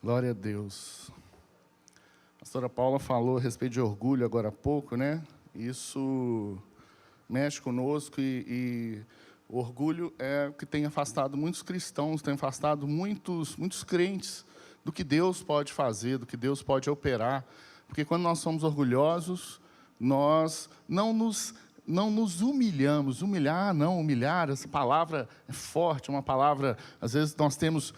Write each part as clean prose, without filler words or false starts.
Glória a Deus. A pastora Paula falou a respeito de orgulho agora há pouco, né? Isso mexe conosco e o orgulho é o que tem afastado muitos cristãos, tem afastado muitos crentes do que Deus pode fazer, do que Deus pode operar. Porque quando nós somos orgulhosos, nós não nos humilhamos. Humilhar, essa palavra é forte, uma palavra, às vezes nós temos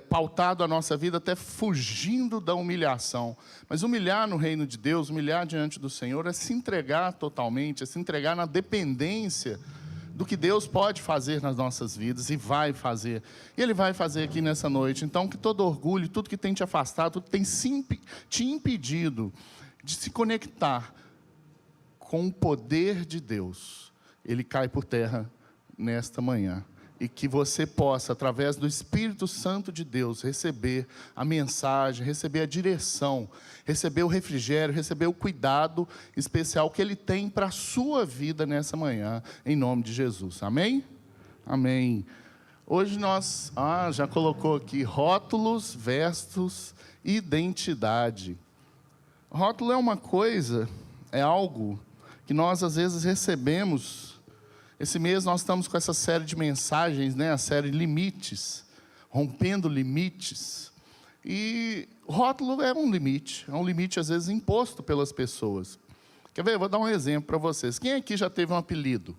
pautado a nossa vida até fugindo da humilhação. Mas humilhar no reino de Deus, humilhar diante do Senhor, é se entregar totalmente, é se entregar na dependência do que Deus pode fazer nas nossas vidas e vai fazer. E Ele vai fazer aqui nessa noite. Então, que todo orgulho, tudo que tem te afastado, tudo que tem te impedido de se conectar com o poder de Deus, ele cai por terra nesta manhã. E que você possa, através do Espírito Santo de Deus, receber a mensagem, receber a direção, receber o refrigério, receber o cuidado especial que Ele tem para a sua vida nessa manhã, em nome de Jesus. Amém? Amém. Hoje nós, já colocou aqui, rótulos versus identidade. Rótulo é uma coisa, é algo que nós às vezes recebemos. Esse mês nós estamos com essa série de mensagens, né? A série Limites, rompendo limites. E rótulo é um limite às vezes imposto pelas pessoas. Quer ver? Eu vou dar um exemplo para vocês. Quem aqui já teve um apelido?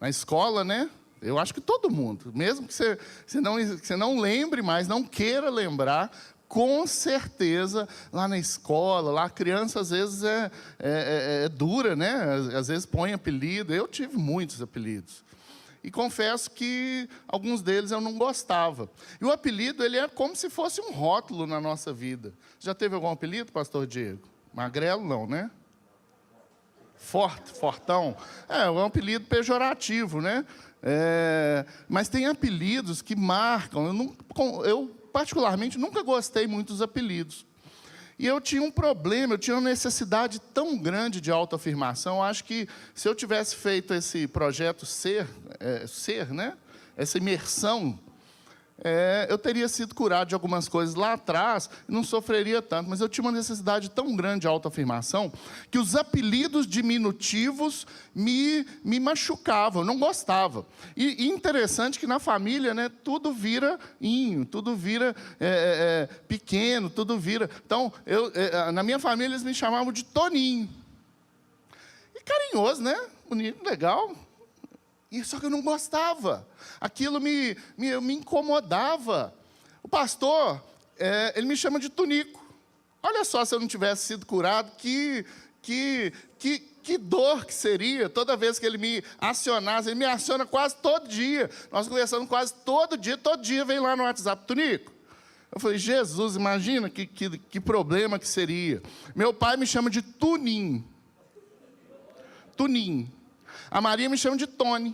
Na escola, né? Eu acho que todo mundo. Mesmo que você não lembre mais, não queira lembrar, com certeza, lá na escola, lá a criança às vezes é dura, né? Às vezes põe apelido. Eu tive muitos apelidos. E confesso que alguns deles eu não gostava. E o apelido, ele é como se fosse um rótulo na nossa vida. Já teve algum apelido, pastor Diego? Magrelo não, né? Fortão. É um apelido pejorativo, né? Mas tem apelidos que marcam. Eu particularmente, nunca gostei muito dos apelidos. E eu tinha um problema, eu tinha uma necessidade tão grande de autoafirmação. Eu acho que se eu tivesse feito esse projeto ser, né? Essa imersão, eu teria sido curado de algumas coisas lá atrás, e não sofreria tanto. Mas eu tinha uma necessidade tão grande de autoafirmação, que os apelidos diminutivos me machucavam, eu não gostava. E interessante que na família, né, tudo vira inho, tudo vira pequeno, tudo vira... Então, na minha família, eles me chamavam de Toninho. E carinhoso, né? Bonito, legal. Só que eu não gostava. Aquilo me incomodava. O pastor, ele me chama de Tunico. Olha só, se eu não tivesse sido curado, que dor que seria toda vez que ele me acionasse. Ele me aciona quase todo dia. Nós conversamos quase todo dia vem lá no WhatsApp, Tunico. Eu falei, Jesus, imagina que problema que seria. Meu pai me chama de Tunim. Tunim. A Maria me chama de Tony.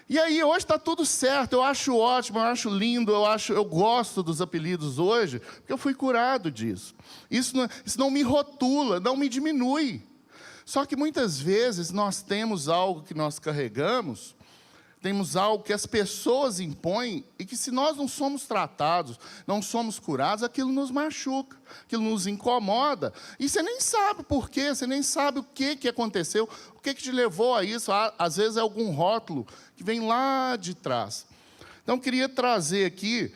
E aí, hoje está tudo certo, eu acho ótimo, eu acho lindo, eu gosto dos apelidos hoje, porque eu fui curado disso. Isso não me rotula, não me diminui. Só que muitas vezes nós temos algo que nós carregamos, temos algo que as pessoas impõem, e que se nós não somos tratados, não somos curados, aquilo nos machuca, aquilo nos incomoda. E você nem sabe por quê, você nem sabe o que aconteceu, o que te levou a isso. Às vezes é algum rótulo que vem lá de trás. Então, eu queria trazer aqui,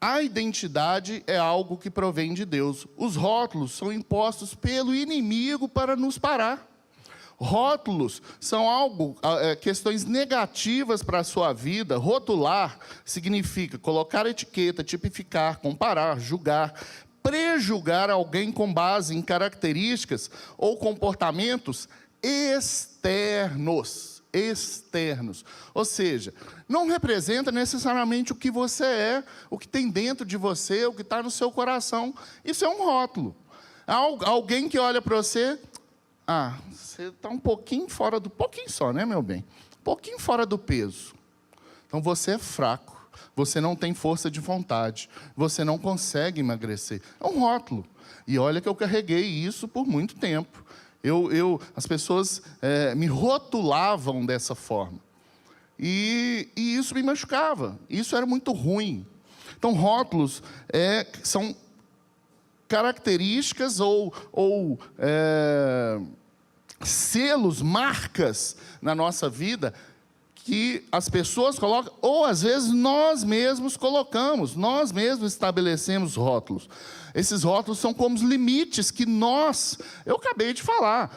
a identidade é algo que provém de Deus. Os rótulos são impostos pelo inimigo para nos parar. Rótulos são questões negativas para a sua vida. Rotular significa colocar etiqueta, tipificar, comparar, julgar, prejulgar alguém com base em características ou comportamentos externos. Ou seja, não representa necessariamente o que você é, o que tem dentro de você, o que está no seu coração. Isso é um rótulo. Alguém que olha para você... você está um pouquinho fora do... Pouquinho só, né, meu bem? Um pouquinho fora do peso. Então, você é fraco. Você não tem força de vontade. Você não consegue emagrecer. É um rótulo. E olha que eu carreguei isso por muito tempo. As pessoas me rotulavam dessa forma. E isso me machucava. Isso era muito ruim. Então, rótulos são características ou selos, marcas na nossa vida que as pessoas colocam, ou às vezes nós mesmos colocamos, nós mesmos estabelecemos rótulos. Esses rótulos são como os limites que eu acabei de falar,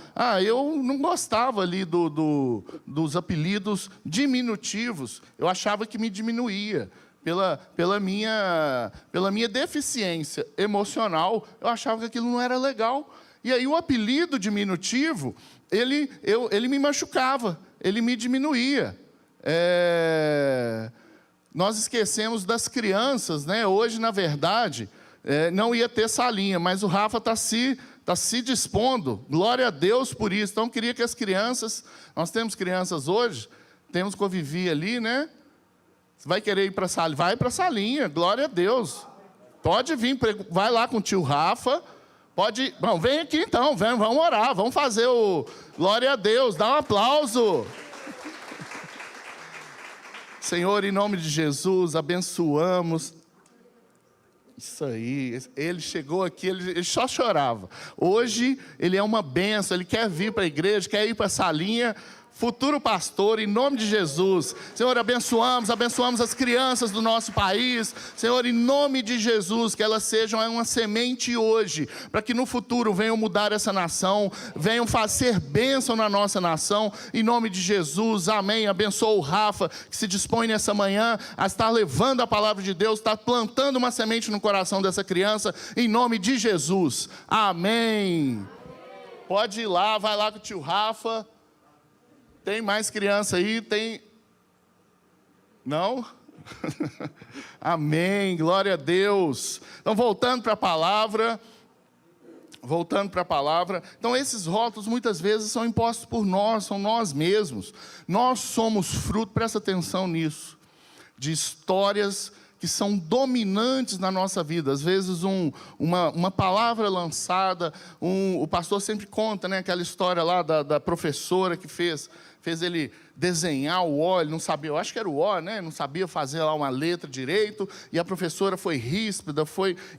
eu não gostava ali dos apelidos diminutivos, eu achava que me diminuía. Pela minha deficiência emocional, eu achava que aquilo não era legal. E aí o apelido diminutivo, ele me machucava, ele me diminuía. Nós esquecemos das crianças, né? Hoje, na verdade, não ia ter salinha, mas o Rafa está se dispondo, glória a Deus por isso. Então, eu queria que as crianças, nós temos crianças hoje, temos que conviver ali, né? Você vai querer ir para a salinha? Vai para a salinha, glória a Deus. Pode vir, vai lá com o tio Rafa, pode... Bom, vem aqui então, vamos orar, vamos fazer o... Glória a Deus, dá um aplauso. Senhor, em nome de Jesus, abençoamos. Isso aí, ele chegou aqui, ele só chorava. Hoje, ele é uma bênção, ele quer vir para a igreja, quer ir para a salinha. Futuro pastor, em nome de Jesus. Senhor, abençoamos as crianças do nosso país. Senhor, em nome de Jesus, que elas sejam uma semente hoje, para que no futuro venham mudar essa nação, venham fazer bênção na nossa nação, em nome de Jesus, amém. Abençoa o Rafa, que se dispõe nessa manhã a estar levando a palavra de Deus, estar plantando uma semente no coração dessa criança, em nome de Jesus, amém. Pode ir lá, vai lá com o tio Rafa. Tem mais criança aí? Tem? Não? Amém, glória a Deus. Então, voltando para a palavra. Então, esses rótulos, muitas vezes, são impostos por nós, são nós mesmos. Nós somos fruto, presta atenção nisso, de histórias que são dominantes na nossa vida. Às vezes, uma palavra lançada, o pastor sempre conta, né, aquela história lá da professora que fez ele desenhar o O, ele não sabia, eu acho que era o O, né? Não sabia fazer lá uma letra direito, e a professora foi ríspida,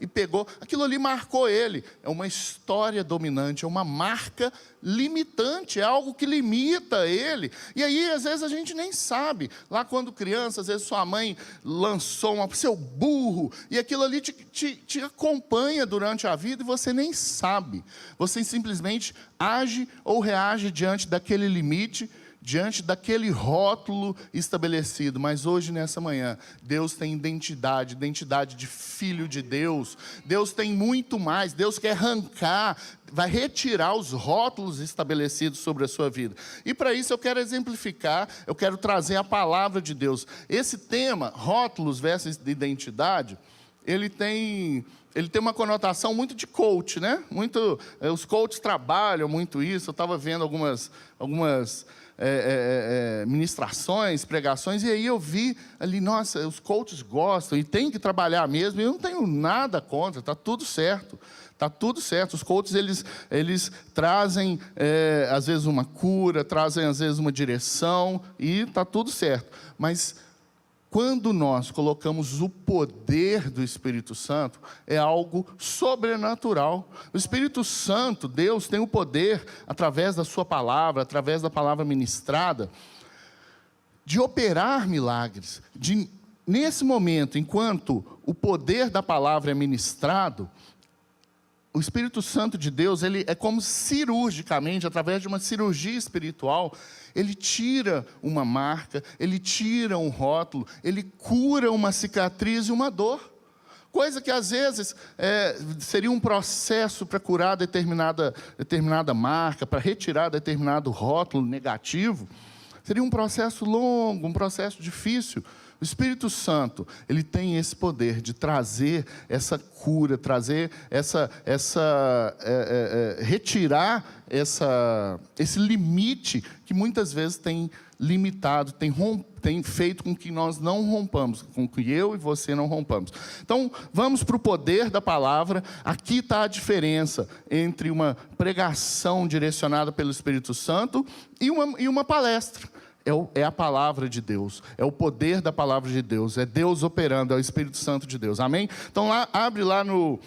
e pegou, aquilo ali marcou ele. É uma história dominante, é uma marca limitante, é algo que limita ele. E aí, às vezes, a gente nem sabe. Lá quando criança, às vezes sua mãe lançou seu burro, e aquilo ali te acompanha durante a vida, e você nem sabe. Você simplesmente age ou reage diante daquele limite, diante daquele rótulo estabelecido. Mas hoje, nessa manhã, Deus tem identidade de filho de Deus. Deus tem muito mais. Deus quer arrancar, vai retirar os rótulos estabelecidos sobre a sua vida. E para isso eu quero exemplificar, eu quero trazer a palavra de Deus. Esse tema, rótulos versus identidade, ele tem uma conotação muito de coach, né? Os coaches trabalham muito isso. Eu estava vendo algumas ministrações, pregações, e aí eu vi ali, nossa, os coaches gostam, e tem que trabalhar mesmo, e eu não tenho nada contra, está tudo certo. Está tudo certo. Os coaches, eles trazem, às vezes, uma cura, trazem, às vezes, uma direção, e está tudo certo. Mas quando nós colocamos o poder do Espírito Santo, é algo sobrenatural. O Espírito Santo, Deus, tem o poder, através da sua palavra, através da palavra ministrada, de operar milagres. Nesse momento, enquanto o poder da palavra é ministrado, o Espírito Santo de Deus, ele é como cirurgicamente, através de uma cirurgia espiritual, ele tira uma marca, ele tira um rótulo, ele cura uma cicatriz e uma dor. Coisa que, às vezes, seria um processo para curar determinada marca, para retirar determinado rótulo negativo. Seria um processo longo, um processo difícil. O Espírito Santo, ele tem esse poder de trazer essa cura, trazer retirar esse limite que muitas vezes tem limitado, tem feito com que nós não rompamos, com que eu e você não rompamos. Então, vamos para o poder da palavra. Aqui está a diferença entre uma pregação direcionada pelo Espírito Santo e uma palestra. É a palavra de Deus, é o poder da palavra de Deus, é Deus operando, é o Espírito Santo de Deus, amém? Então, abre lá no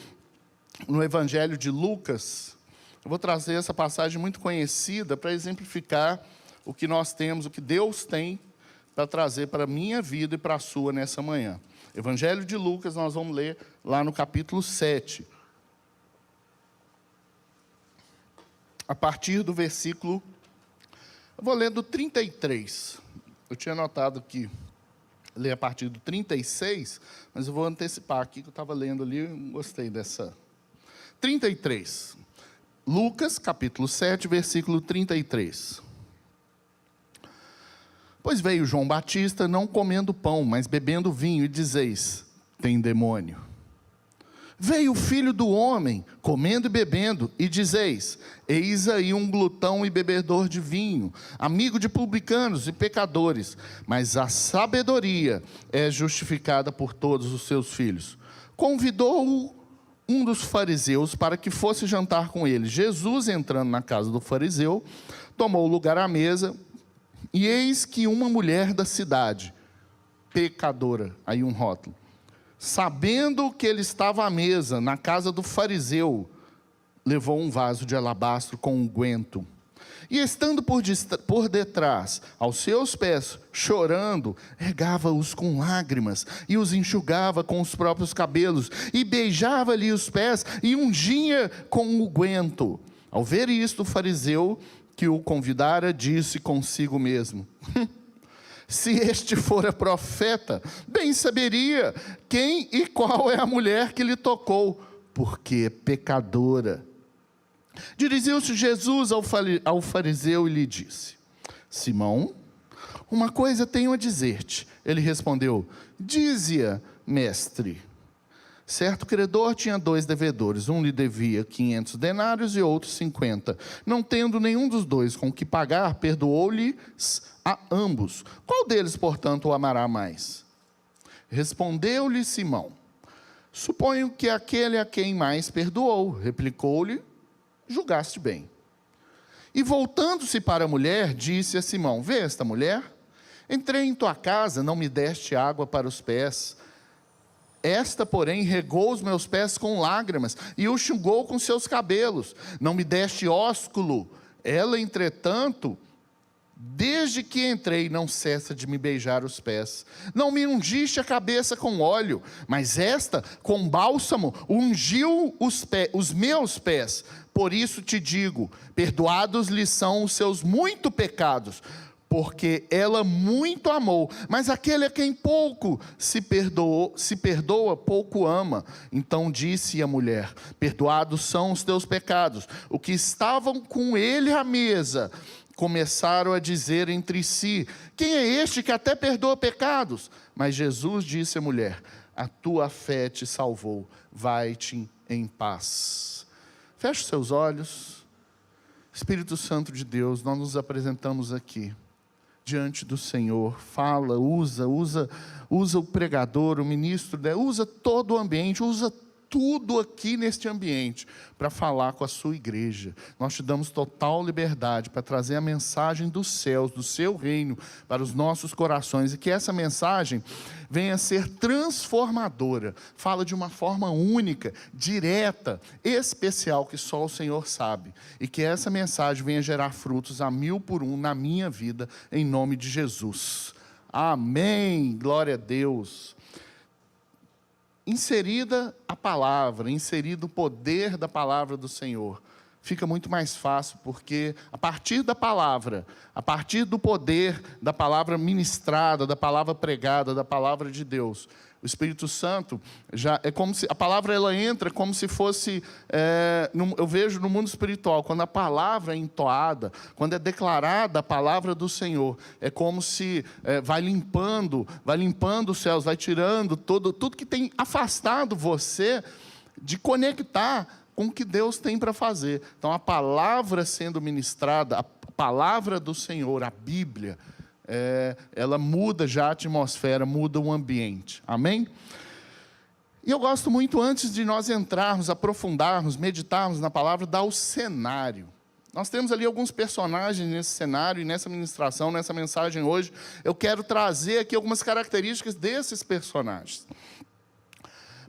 Evangelho de Lucas. Eu vou trazer essa passagem muito conhecida para exemplificar o que nós temos, o que Deus tem para trazer para a minha vida e para a sua nessa manhã. Evangelho de Lucas, nós vamos ler lá no capítulo 7. A partir do versículo... Eu vou ler do 33. Eu tinha anotado que ler a partir do 36, mas eu vou antecipar aqui, que eu estava lendo ali e gostei dessa. 33. Lucas, capítulo 7, versículo 33. Pois veio João Batista não comendo pão, mas bebendo vinho, e dizeis, tem demônio. Veio o Filho do Homem, comendo e bebendo, e dizeis, eis aí um glutão e bebedor de vinho, amigo de publicanos e pecadores, mas a sabedoria é justificada por todos os seus filhos. Convidou-o um dos fariseus para que fosse jantar com ele. Jesus, entrando na casa do fariseu, tomou lugar à mesa, e eis que uma mulher da cidade, pecadora, aí um rótulo, sabendo que ele estava à mesa na casa do fariseu, levou um vaso de alabastro com unguento. E estando por detrás, aos seus pés, chorando, regava-os com lágrimas, e os enxugava com os próprios cabelos, e beijava-lhe os pés, e ungia com unguento. Ao ver isto, o fariseu que o convidara disse consigo mesmo, se este fora profeta, bem saberia quem e qual é a mulher que lhe tocou, porque é pecadora. Dirigiu-se Jesus ao fariseu e lhe disse, Simão, uma coisa tenho a dizer-te. Ele respondeu, dize-a, mestre. Certo credor tinha 2 devedores, um lhe devia 500 denários e outro 50. Não tendo nenhum dos dois com que pagar, perdoou-lhes a ambos. Qual deles, portanto, o amará mais? Respondeu-lhe Simão, suponho que aquele a quem mais perdoou. Replicou-lhe, julgaste bem. E voltando-se para a mulher, disse a Simão, vê esta mulher? Entrei em tua casa, não me deste água para os pés. Esta, porém, regou os meus pés com lágrimas e o enxugou com seus cabelos. Não me deste ósculo. Ela, entretanto, desde que entrei, não cessa de me beijar os pés. Não me ungiste a cabeça com óleo, mas esta, com bálsamo, ungiu os meus pés. Por isso te digo, perdoados lhe são os seus muitos pecados, porque ela muito amou, mas aquele a quem pouco se perdoa, pouco ama. Então disse a mulher, perdoados são os teus pecados. O que estavam com ele à mesa, começaram a dizer entre si, quem é este que até perdoa pecados? Mas Jesus disse à mulher, a tua fé te salvou, vai-te em paz. Feche os seus olhos. Espírito Santo de Deus, nós nos apresentamos aqui diante do Senhor, fala, usa o pregador, o ministro, usa todo o ambiente, usa tudo aqui neste ambiente para falar com a sua igreja. Nós te damos total liberdade para trazer a mensagem dos céus, do seu reino, para os nossos corações, e que essa mensagem venha a ser transformadora, fala de uma forma única, direta, especial, que só o Senhor sabe, e que essa mensagem venha gerar frutos a 1000 por 1 na minha vida, em nome de Jesus. Amém, glória a Deus. Inserida a palavra, inserido o poder da palavra do Senhor, fica muito mais fácil, porque a partir da palavra, a partir do poder da palavra ministrada, da palavra pregada, da palavra de Deus, o Espírito Santo, já é como se a palavra ela entra como se fosse, eu vejo no mundo espiritual, quando a palavra é entoada, quando é declarada a palavra do Senhor, é como se vai limpando os céus, vai tirando tudo que tem afastado você de conectar com o que Deus tem para fazer. Então a palavra sendo ministrada, a palavra do Senhor, a Bíblia, ela muda já a atmosfera, muda o ambiente, amém? E eu gosto muito, antes de nós entrarmos, aprofundarmos, meditarmos na palavra, dar o cenário. Nós temos ali alguns personagens nesse cenário, e nessa ministração, nessa mensagem hoje, eu quero trazer aqui algumas características desses personagens.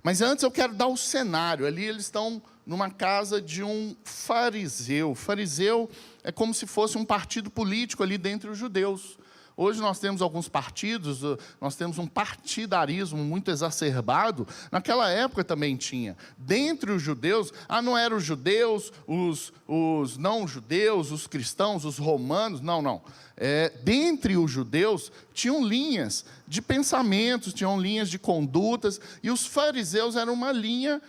Mas antes eu quero dar o cenário. Ali eles estão numa casa de um fariseu. Fariseu é como se fosse um partido político ali dentre os judeus. Hoje nós temos alguns partidos, nós temos um partidarismo muito exacerbado. Naquela época também tinha. Dentre os judeus, não eram os judeus, os não-judeus, os cristãos, os romanos, não. Dentre os judeus, tinham linhas de pensamentos, tinham linhas de condutas, e os fariseus eram uma linha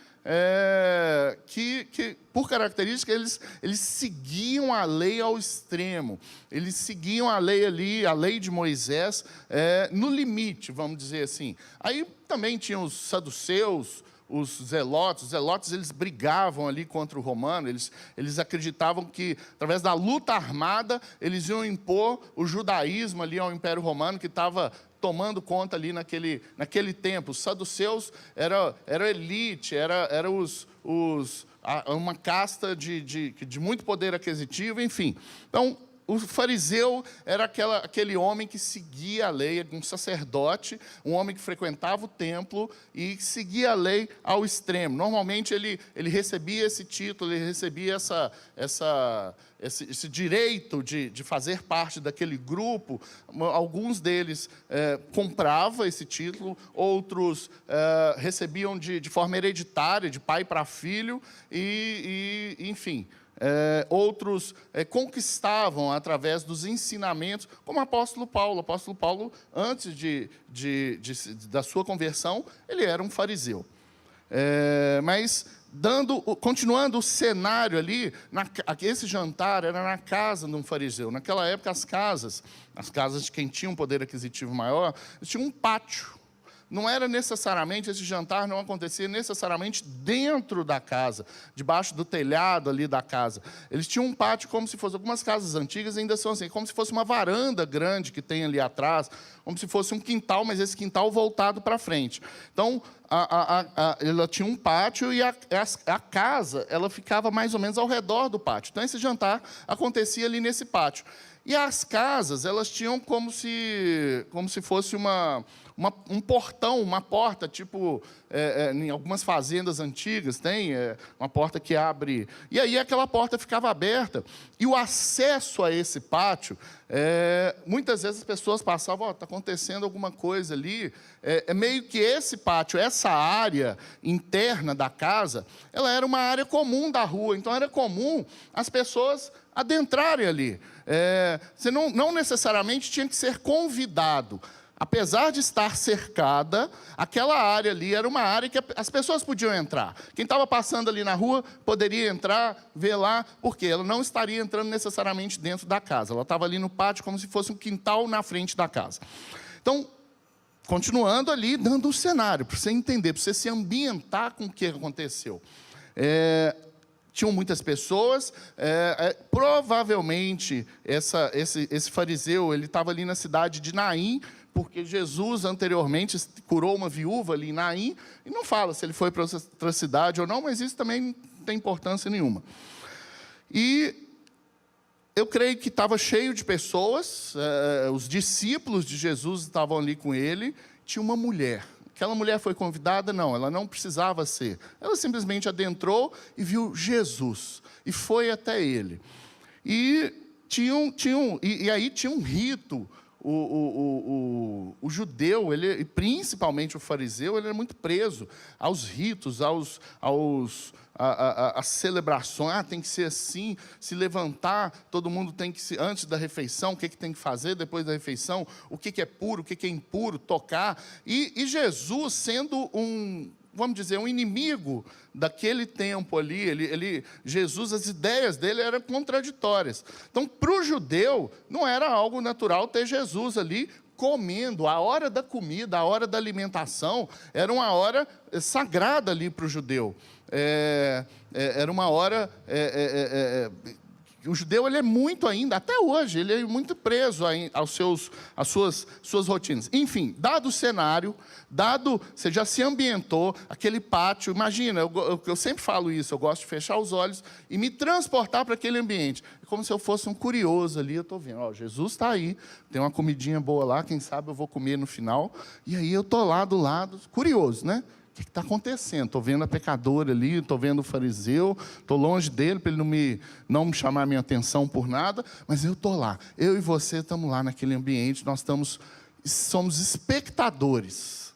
que, por característica, eles seguiam a lei ao extremo. Eles seguiam a lei ali, a lei de Moisés, no limite, vamos dizer assim. Aí também tinham os saduceus, os zelotes. Os zelotes, eles brigavam ali contra o romano. Eles acreditavam que, através da luta armada, eles iam impor o judaísmo ali ao Império Romano, que estava tomando conta ali naquele tempo. Os saduceus era elite, era uma casta de muito poder aquisitivo, enfim. Então, o fariseu era aquele homem que seguia a lei, um sacerdote, um homem que frequentava o templo e que seguia a lei ao extremo. Normalmente, ele recebia esse título, ele recebia esse direito de fazer parte daquele grupo. Alguns deles compravam esse título, outros recebiam de forma hereditária, de pai para filho, enfim. Outros conquistavam através dos ensinamentos, como o apóstolo Paulo. O apóstolo Paulo, antes da sua conversão, ele era um fariseu. Mas, continuando o cenário ali, esse jantar era na casa de um fariseu. Naquela época, as casas de quem tinha um poder aquisitivo maior, tinham um pátio. Não era necessariamente, esse jantar não acontecia necessariamente dentro da casa, debaixo do telhado ali da casa. Eles tinham um pátio como se fosse, algumas casas antigas ainda são assim, como se fosse uma varanda grande que tem ali atrás, como se fosse um quintal, mas esse quintal voltado para frente. Então, ela tinha um pátio e a casa, ela ficava mais ou menos ao redor do pátio. Então, esse jantar acontecia ali nesse pátio. E as casas, elas tinham como se fosse um portão, uma porta, tipo, em algumas fazendas antigas, tem uma porta que abre. E aí aquela porta ficava aberta. E o acesso a esse pátio, muitas vezes as pessoas passavam, está acontecendo alguma coisa ali. Meio que esse pátio, essa área interna da casa, ela era uma área comum da rua. Então, era comum as pessoas adentrarem ali. Você não necessariamente tinha que ser convidado. Apesar de estar cercada, aquela área ali era uma área que as pessoas podiam entrar. Quem estava passando ali na rua poderia entrar, ver lá, porque ela não estaria entrando necessariamente dentro da casa. Ela estava ali no pátio como se fosse um quintal na frente da casa. Então, continuando ali, dando o cenário, para você entender, para você se ambientar com o que aconteceu. Tinham muitas pessoas, provavelmente esse fariseu, ele estava ali na cidade de Naim, porque Jesus anteriormente curou uma viúva ali em Naim, e não fala se ele foi para outra cidade ou não, mas isso também não tem importância nenhuma. E eu creio que estava cheio de pessoas, os discípulos de Jesus estavam ali com ele, tinha uma mulher. Aquela mulher foi convidada? Não, ela não precisava ser. Ela simplesmente adentrou e viu Jesus, e foi até ele. E aí tinha um rito. O judeu, e principalmente o fariseu, ele era muito preso aos ritos, às celebrações. Tem que ser assim, se levantar, todo mundo tem que se, antes da refeição, o que tem que fazer depois da refeição, o que é puro, o que é impuro, tocar. E Jesus, sendo vamos dizer, um inimigo daquele tempo ali, Jesus, as ideias dele eram contraditórias. Então, para o judeu, não era algo natural ter Jesus ali comendo. A hora da comida, a hora da alimentação, era uma hora sagrada ali para o judeu. Era uma hora o judeu ele é muito ainda, até hoje, ele é muito preso às suas rotinas. Enfim, dado o cenário, você já se ambientou, aquele pátio, imagina, eu sempre falo isso, eu gosto de fechar os olhos e me transportar para aquele ambiente. É como se eu fosse um curioso ali, eu estou vendo, ó, Jesus está aí, tem uma comidinha boa lá, quem sabe eu vou comer no final, e aí eu estou lá do lado, curioso, né? O que está acontecendo? Estou vendo a pecadora ali, estou vendo o fariseu, estou longe dele para ele não me chamar a minha atenção por nada, mas eu estou lá. Eu e você estamos lá naquele ambiente, nós somos espectadores.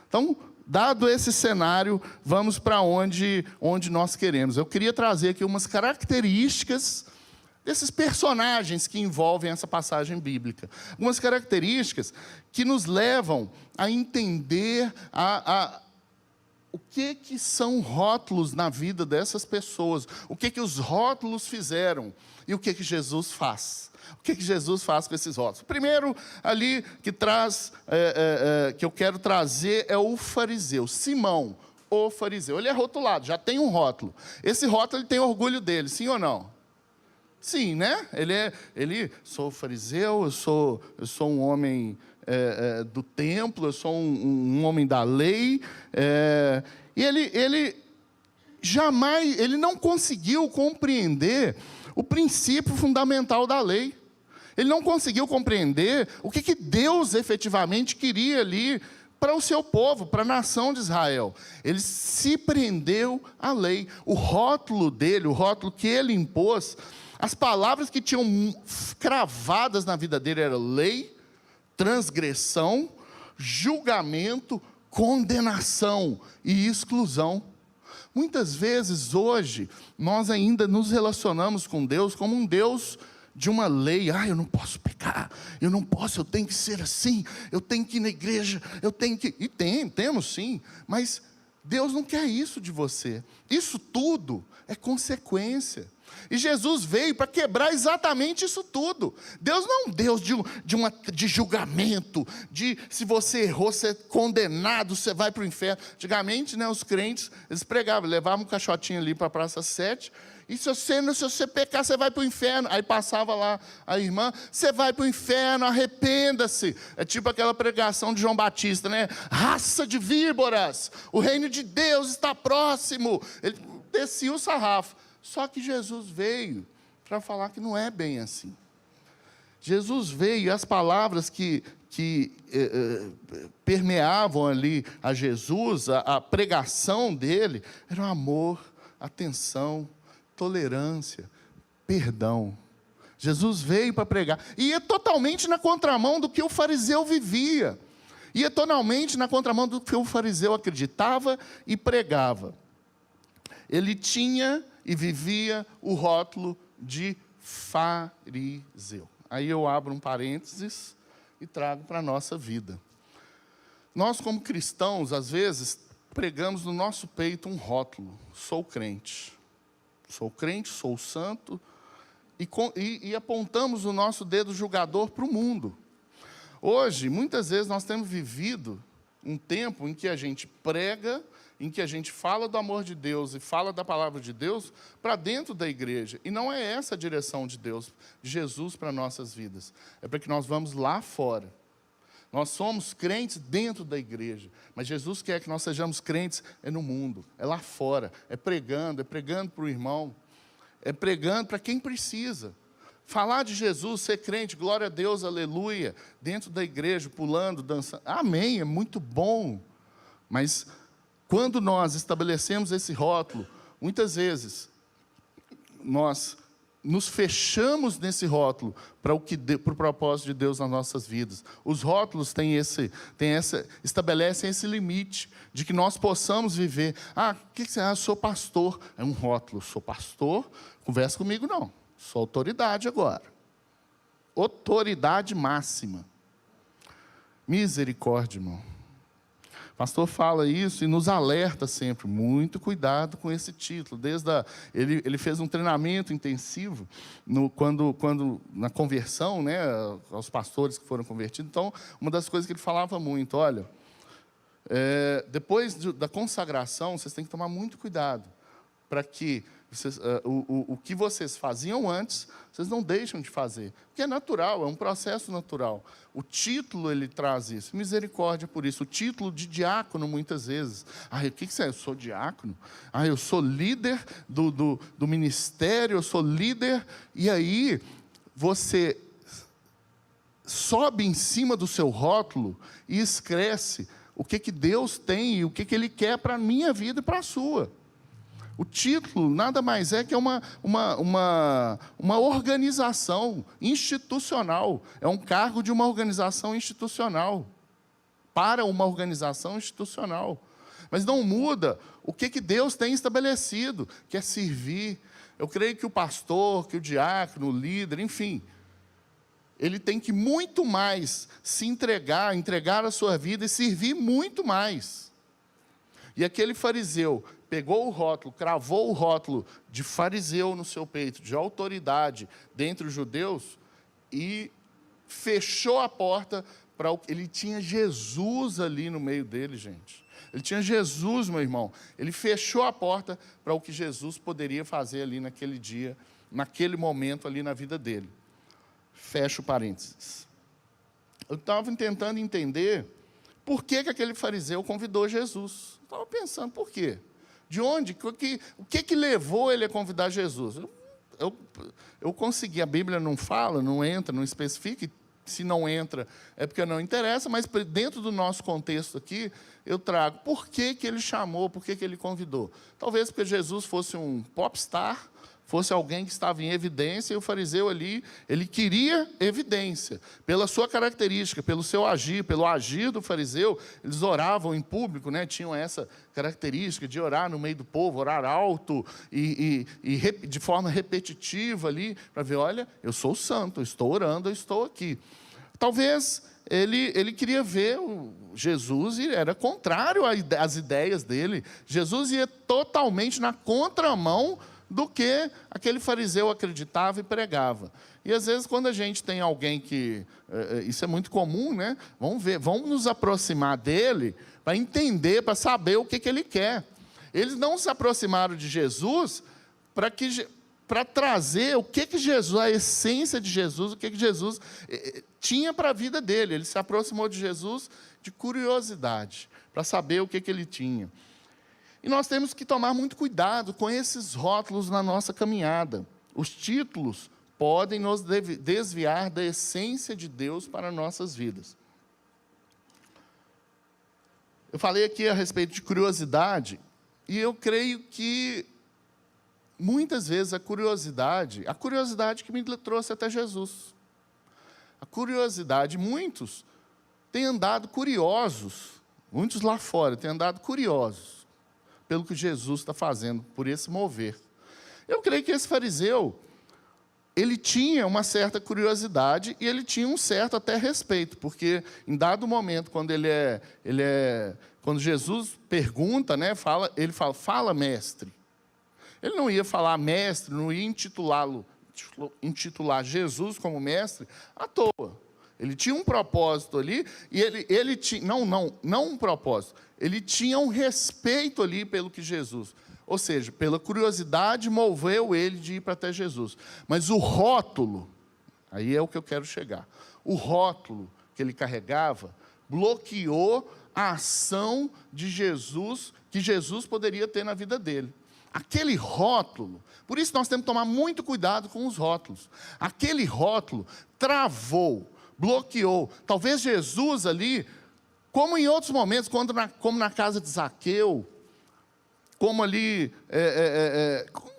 Então, dado esse cenário, vamos para onde nós queremos. Eu queria trazer aqui umas características desses personagens que envolvem essa passagem bíblica. Algumas características que nos levam a entender o que são rótulos na vida dessas pessoas? O que os rótulos fizeram? E o que Jesus faz? O que Jesus faz com esses rótulos? O primeiro ali que eu quero trazer é o fariseu. Simão, o fariseu. Ele é rotulado, já tem um rótulo. Esse rótulo ele tem orgulho dele, sim ou não? Sim, né? Sou fariseu, eu sou um homem do templo, eu sou um homem da lei, e ele não conseguiu compreender o princípio fundamental da lei. Ele não conseguiu compreender o que Deus efetivamente queria ali para o seu povo, para a nação de Israel. Ele se prendeu à lei. O rótulo dele, o rótulo que ele impôs, as palavras que tinham cravadas na vida dele eram lei, transgressão, julgamento, condenação e exclusão. Muitas vezes hoje, nós ainda nos relacionamos com Deus como um Deus de uma lei. Eu não posso pecar, eu tenho que ser assim, eu tenho que ir na igreja, eu tenho que... E temos sim, mas Deus não quer isso de você. Isso tudo é consequência. E Jesus veio para quebrar exatamente isso tudo. Deus não é um Deus de julgamento, se você errou, você é condenado, você vai para o inferno. Antigamente, né, os crentes, eles pregavam, levavam um caixotinho ali para a Praça 7, e se você pecar, você vai para o inferno. Aí passava lá a irmã, você vai para o inferno, arrependa-se. É tipo aquela pregação de João Batista, né? Raça de víboras, o reino de Deus está próximo. Ele descia o sarrafo. Só que Jesus veio para falar que não é bem assim. Jesus veio, e as palavras que permeavam ali a Jesus, a pregação dele, eram amor, atenção, tolerância, perdão. Jesus veio para pregar. E ia totalmente na contramão do que o fariseu vivia. Ia totalmente na contramão do que o fariseu acreditava e pregava. Ele tinha e vivia o rótulo de fariseu. Aí eu abro um parênteses e trago para a nossa vida. Nós, como cristãos, às vezes, pregamos no nosso peito um rótulo. Sou crente, sou santo, e apontamos o nosso dedo julgador para o mundo. Hoje, muitas vezes, nós temos vivido um tempo em que a gente prega, em que a gente fala do amor de Deus e fala da palavra de Deus para dentro da igreja. E não é essa a direção de Deus, de Jesus para nossas vidas. É para que nós vamos lá fora. Nós somos crentes dentro da igreja, mas Jesus quer que nós sejamos crentes no mundo, é lá fora, é pregando para o irmão, é pregando para quem precisa. Falar de Jesus, ser crente, glória a Deus, aleluia, dentro da igreja, pulando, dançando, amém, é muito bom. Mas quando nós estabelecemos esse rótulo, muitas vezes nós nos fechamos nesse rótulo para o propósito de Deus nas nossas vidas. Os rótulos estabelecem esse limite de que nós possamos viver. O que você acha? Eu sou pastor. É um rótulo. Sou pastor, conversa comigo não. Sou autoridade agora. Autoridade máxima. Misericórdia, irmão. O pastor fala isso e nos alerta sempre. Muito cuidado com esse título. Ele fez um treinamento intensivo quando na conversão, né, aos pastores que foram convertidos. Então, uma das coisas que ele falava muito, olha, depois da consagração, vocês têm que tomar muito cuidado para que O que vocês faziam antes, vocês não deixam de fazer. Porque é natural, é um processo natural. O título, ele traz isso. Misericórdia por isso. O título de diácono, muitas vezes. O que você é? Eu sou diácono? Eu sou líder do ministério, eu sou líder. E aí, você sobe em cima do seu rótulo e escreve o que Deus tem e o que Ele quer para a minha vida e para a sua. O título nada mais é que uma organização institucional. É um cargo de uma organização institucional. Para uma organização institucional. Mas não muda o que Deus tem estabelecido, que é servir. Eu creio que o pastor, que o diácono, o líder, enfim, ele tem que muito mais se entregar a sua vida e servir muito mais. E aquele fariseu pegou o rótulo, cravou o rótulo de fariseu no seu peito, de autoridade dentre os judeus, e fechou a porta para o... Ele tinha Jesus ali no meio dele, gente. Ele tinha Jesus, meu irmão. Ele fechou a porta para o que Jesus poderia fazer ali naquele dia, naquele momento ali na vida dele. Fecho parênteses. Eu estava tentando entender por que aquele fariseu convidou Jesus. Estava pensando, por quê? De onde? O que levou ele a convidar Jesus? Eu consegui, a Bíblia não fala, não entra, não especifica, se não entra é porque não interessa, mas dentro do nosso contexto aqui, eu trago por que ele chamou, por que ele convidou. Talvez porque Jesus fosse um popstar, fosse alguém que estava em evidência, e o fariseu ali, ele queria evidência, pela sua característica, pelo seu agir, pelo agir do fariseu. Eles oravam em público, né? Tinham essa característica de orar no meio do povo, orar alto e de forma repetitiva ali, para ver, olha, eu sou santo, eu estou orando, eu estou aqui. Talvez ele queria ver Jesus, e era contrário às ideias dele. Jesus ia totalmente na contramão do que aquele fariseu acreditava e pregava. E às vezes quando a gente tem alguém que... isso é muito comum, né? Vamos nos aproximar dele para entender, para saber o que ele quer. Eles não se aproximaram de Jesus para trazer o que Jesus, a essência de Jesus, o que Jesus tinha para a vida dele. Ele se aproximou de Jesus de curiosidade, para saber o que ele tinha. E nós temos que tomar muito cuidado com esses rótulos na nossa caminhada. Os títulos podem nos desviar da essência de Deus para nossas vidas. Eu falei aqui a respeito de curiosidade, e eu creio que muitas vezes a curiosidade que me trouxe até Jesus. A curiosidade, muitos têm andado curiosos, muitos lá fora têm andado curiosos, pelo que Jesus está fazendo, por esse mover. Eu creio que esse fariseu, ele tinha uma certa curiosidade e ele tinha um certo até respeito, porque em dado momento, quando quando Jesus pergunta, né, ele fala mestre. Ele não ia falar mestre, não ia intitular Jesus como mestre à toa. Ele tinha um propósito ali, e ele tinha... Não um propósito. Ele tinha um respeito ali pelo que Jesus... Ou seja, pela curiosidade, moveu ele de ir para até Jesus. Mas o rótulo, aí é o que eu quero chegar. O rótulo que ele carregava bloqueou a ação de Jesus, que Jesus poderia ter na vida dele. Aquele rótulo... Por isso nós temos que tomar muito cuidado com os rótulos. Aquele rótulo travou, bloqueou. Talvez Jesus ali, como em outros momentos, como na casa de Zaqueu, como ali,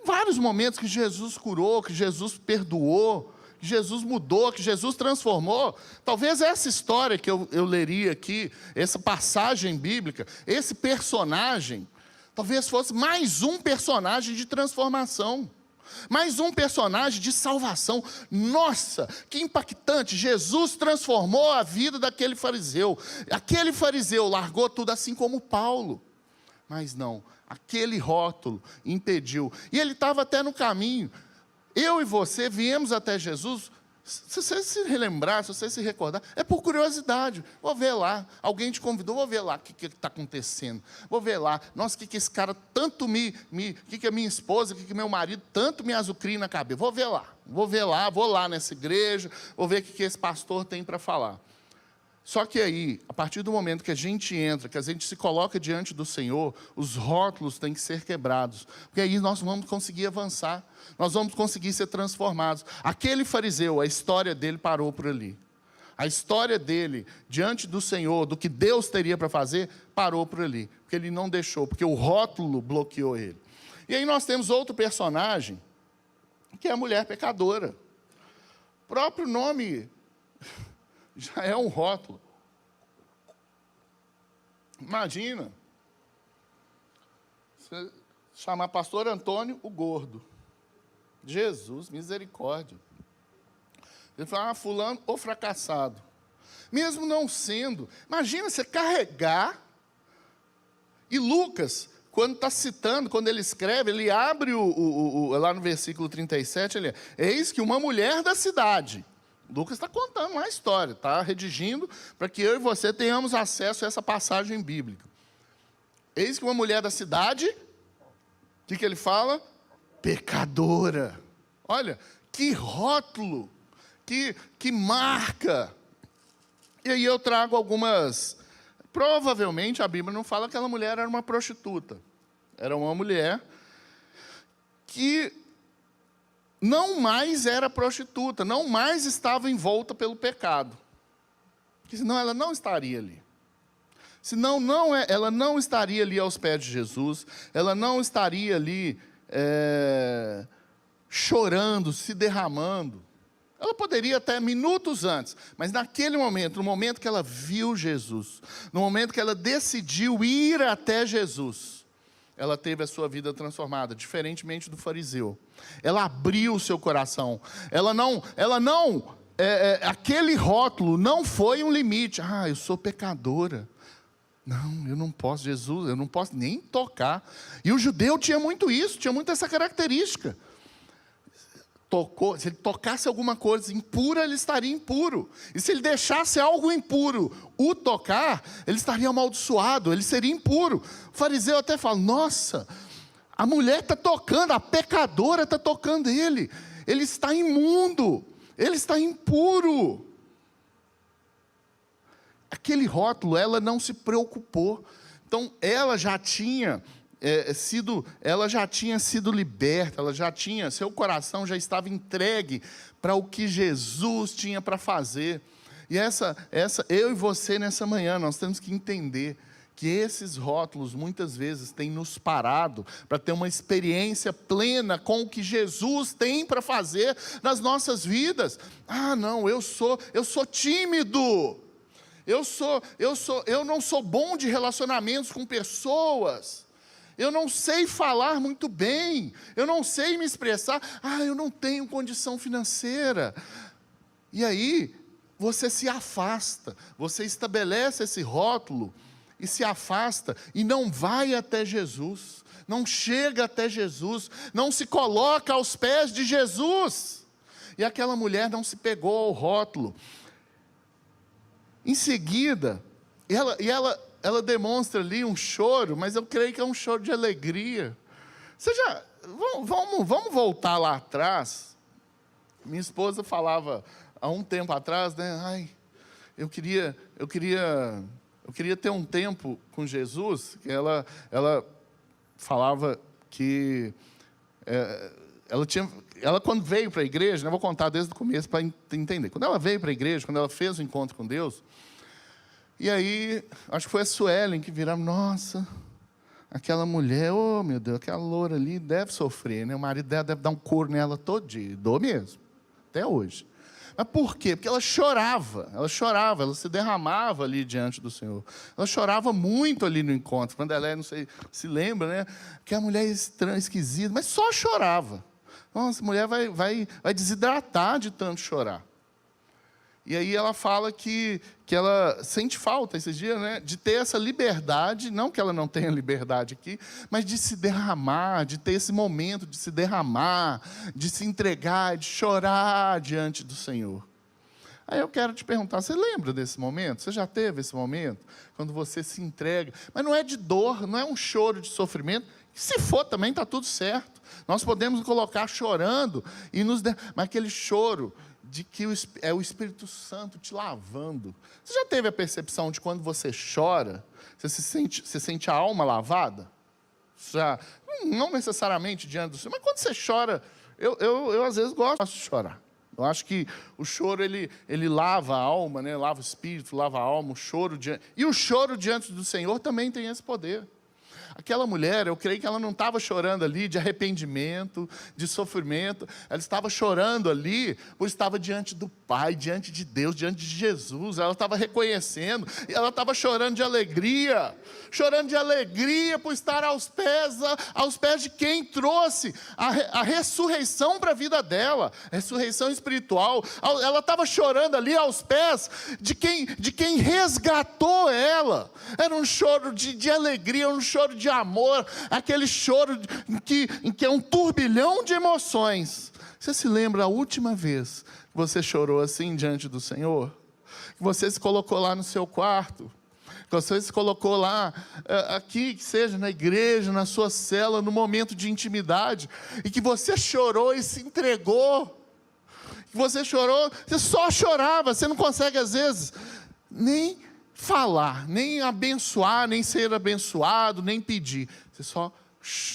vários momentos que Jesus curou, que Jesus perdoou, que Jesus mudou, que Jesus transformou. Talvez essa história que eu leria aqui, essa passagem bíblica, esse personagem, talvez fosse mais um personagem de transformação. Mais um personagem de salvação. Nossa, que impactante! Jesus transformou a vida daquele fariseu. Aquele fariseu largou tudo, assim como Paulo. Mas não, aquele rótulo impediu. E ele estava até no caminho. Eu e você viemos até Jesus Se você se relembrar, se você se recordar, é por curiosidade. Vou ver lá. Alguém te convidou, vou ver lá o que está acontecendo. Vou ver lá. Nossa, o que esse cara tanto o que a minha esposa, o que meu marido tanto me azucria na cabeça. Vou ver lá. Vou ver lá, vou lá nessa igreja, vou ver o que esse pastor tem para falar. Só que aí, a partir do momento que a gente entra, que a gente se coloca diante do Senhor, os rótulos têm que ser quebrados. Porque aí nós vamos conseguir avançar. Nós vamos conseguir ser transformados. Aquele fariseu, a história dele parou por ali. A história dele, diante do Senhor, do que Deus teria para fazer, parou por ali. Porque ele não deixou, porque o rótulo bloqueou ele. E aí nós temos outro personagem, que é a mulher pecadora. O próprio nome já é um rótulo. Imagina você chamar pastor Antônio o gordo. Jesus, misericórdia. Ele fala, fulano ou fracassado. Mesmo não sendo. Imagina você carregar. E Lucas, quando está citando, quando ele escreve, ele abre lá no versículo 37, ele eis que uma mulher da cidade. Lucas está contando uma história, está redigindo para que eu e você tenhamos acesso a essa passagem bíblica. Eis que uma mulher da cidade, o que ele fala? Pecadora. Olha, que rótulo, que marca. E aí eu trago algumas... Provavelmente a Bíblia não fala que aquela mulher era uma prostituta. Era uma mulher que não mais era prostituta, não mais estava envolta pelo pecado. Porque senão ela não estaria ali. Senão ela não estaria ali aos pés de Jesus, ela não estaria ali chorando, se derramando. Ela poderia até minutos antes, mas naquele momento, no momento que ela viu Jesus, no momento que ela decidiu ir até Jesus, ela teve a sua vida transformada, diferentemente do fariseu. Ela abriu o seu coração. Aquele rótulo não foi um limite. Ah, eu sou pecadora. Não, eu não posso, Jesus, eu não posso nem tocar. E o judeu tinha muito isso, tinha muito essa característica. Se ele tocasse alguma coisa impura, ele estaria impuro. E se ele deixasse algo impuro o tocar, ele estaria amaldiçoado, ele seria impuro. O fariseu até fala, nossa, a mulher está tocando, a pecadora está tocando ele. Ele está imundo, ele está impuro. Aquele rótulo, ela não se preocupou. Então, ela já tinha sido liberta, seu coração já estava entregue para o que Jesus tinha para fazer. E eu e você nessa manhã, nós temos que entender que esses rótulos muitas vezes têm nos parado para ter uma experiência plena com o que Jesus tem para fazer nas nossas vidas. Ah, não, eu sou tímido. Eu não sou bom de relacionamentos com pessoas. Eu não sei falar muito bem, eu não sei me expressar, eu não tenho condição financeira. E aí, você se afasta, você estabelece esse rótulo, e se afasta, e não vai até Jesus, não chega até Jesus, não se coloca aos pés de Jesus. E aquela mulher não se pegou ao rótulo. Em seguida, ela demonstra ali um choro, mas eu creio que é um choro de alegria. Vamos voltar lá atrás. Minha esposa falava, há um tempo atrás, né? Eu queria ter um tempo com Jesus. Ela falava que ela quando veio para a igreja, né, vou contar desde o começo para entender. Quando ela veio para a igreja, quando ela fez o encontro com Deus, e aí, acho que foi a Suelen que viramos, nossa, aquela mulher, oh meu Deus, aquela loura ali deve sofrer, né? O marido dela deve dar um couro nela todo dia, dou mesmo, até hoje. Mas por quê? Porque ela chorava, ela se derramava ali diante do Senhor. Ela chorava muito ali no encontro, quando ela não sei, se lembra, né? Que a mulher estranha, esquisita, mas só chorava. Nossa, a mulher vai desidratar de tanto chorar. E aí ela fala que ela sente falta esses dias, né, de ter essa liberdade, não que ela não tenha liberdade aqui, mas de se derramar, de ter esse momento de se derramar, de se entregar, de chorar diante do Senhor. Aí eu quero te perguntar, você lembra desse momento? Você já teve esse momento? Quando você se entrega. Mas não é de dor, não é um choro de sofrimento. Se for também, está tudo certo. Nós podemos colocar chorando, mas aquele choro de que é o Espírito Santo te lavando. Você já teve a percepção de quando você chora, você sente a alma lavada? Já, não necessariamente diante do Senhor, mas quando você chora, eu às vezes gosto de chorar. Eu acho que o choro, ele lava a alma, né? Lava o espírito, lava a alma, e o choro diante do Senhor também tem esse poder. Aquela mulher, eu creio que ela não estava chorando ali de arrependimento, de sofrimento. Ela estava chorando ali, pois estava diante do Pai, diante de Deus, diante de Jesus. Ela estava reconhecendo, e ela estava chorando de alegria por estar aos pés de quem trouxe a ressurreição para a vida dela, a ressurreição espiritual. Ela estava chorando ali aos pés de quem resgatou ela. Era um choro de alegria, um choro de amor, aquele choro em que é um turbilhão de emoções. Você se lembra a última vez que você chorou assim diante do Senhor? Que você se colocou lá no seu quarto, que você se colocou lá, aqui, que seja na igreja, na sua cela, no momento de intimidade, e que você chorou e se entregou. Que você chorou, você só chorava, você não consegue às vezes nem falar, nem abençoar, nem ser abençoado, nem pedir. Você só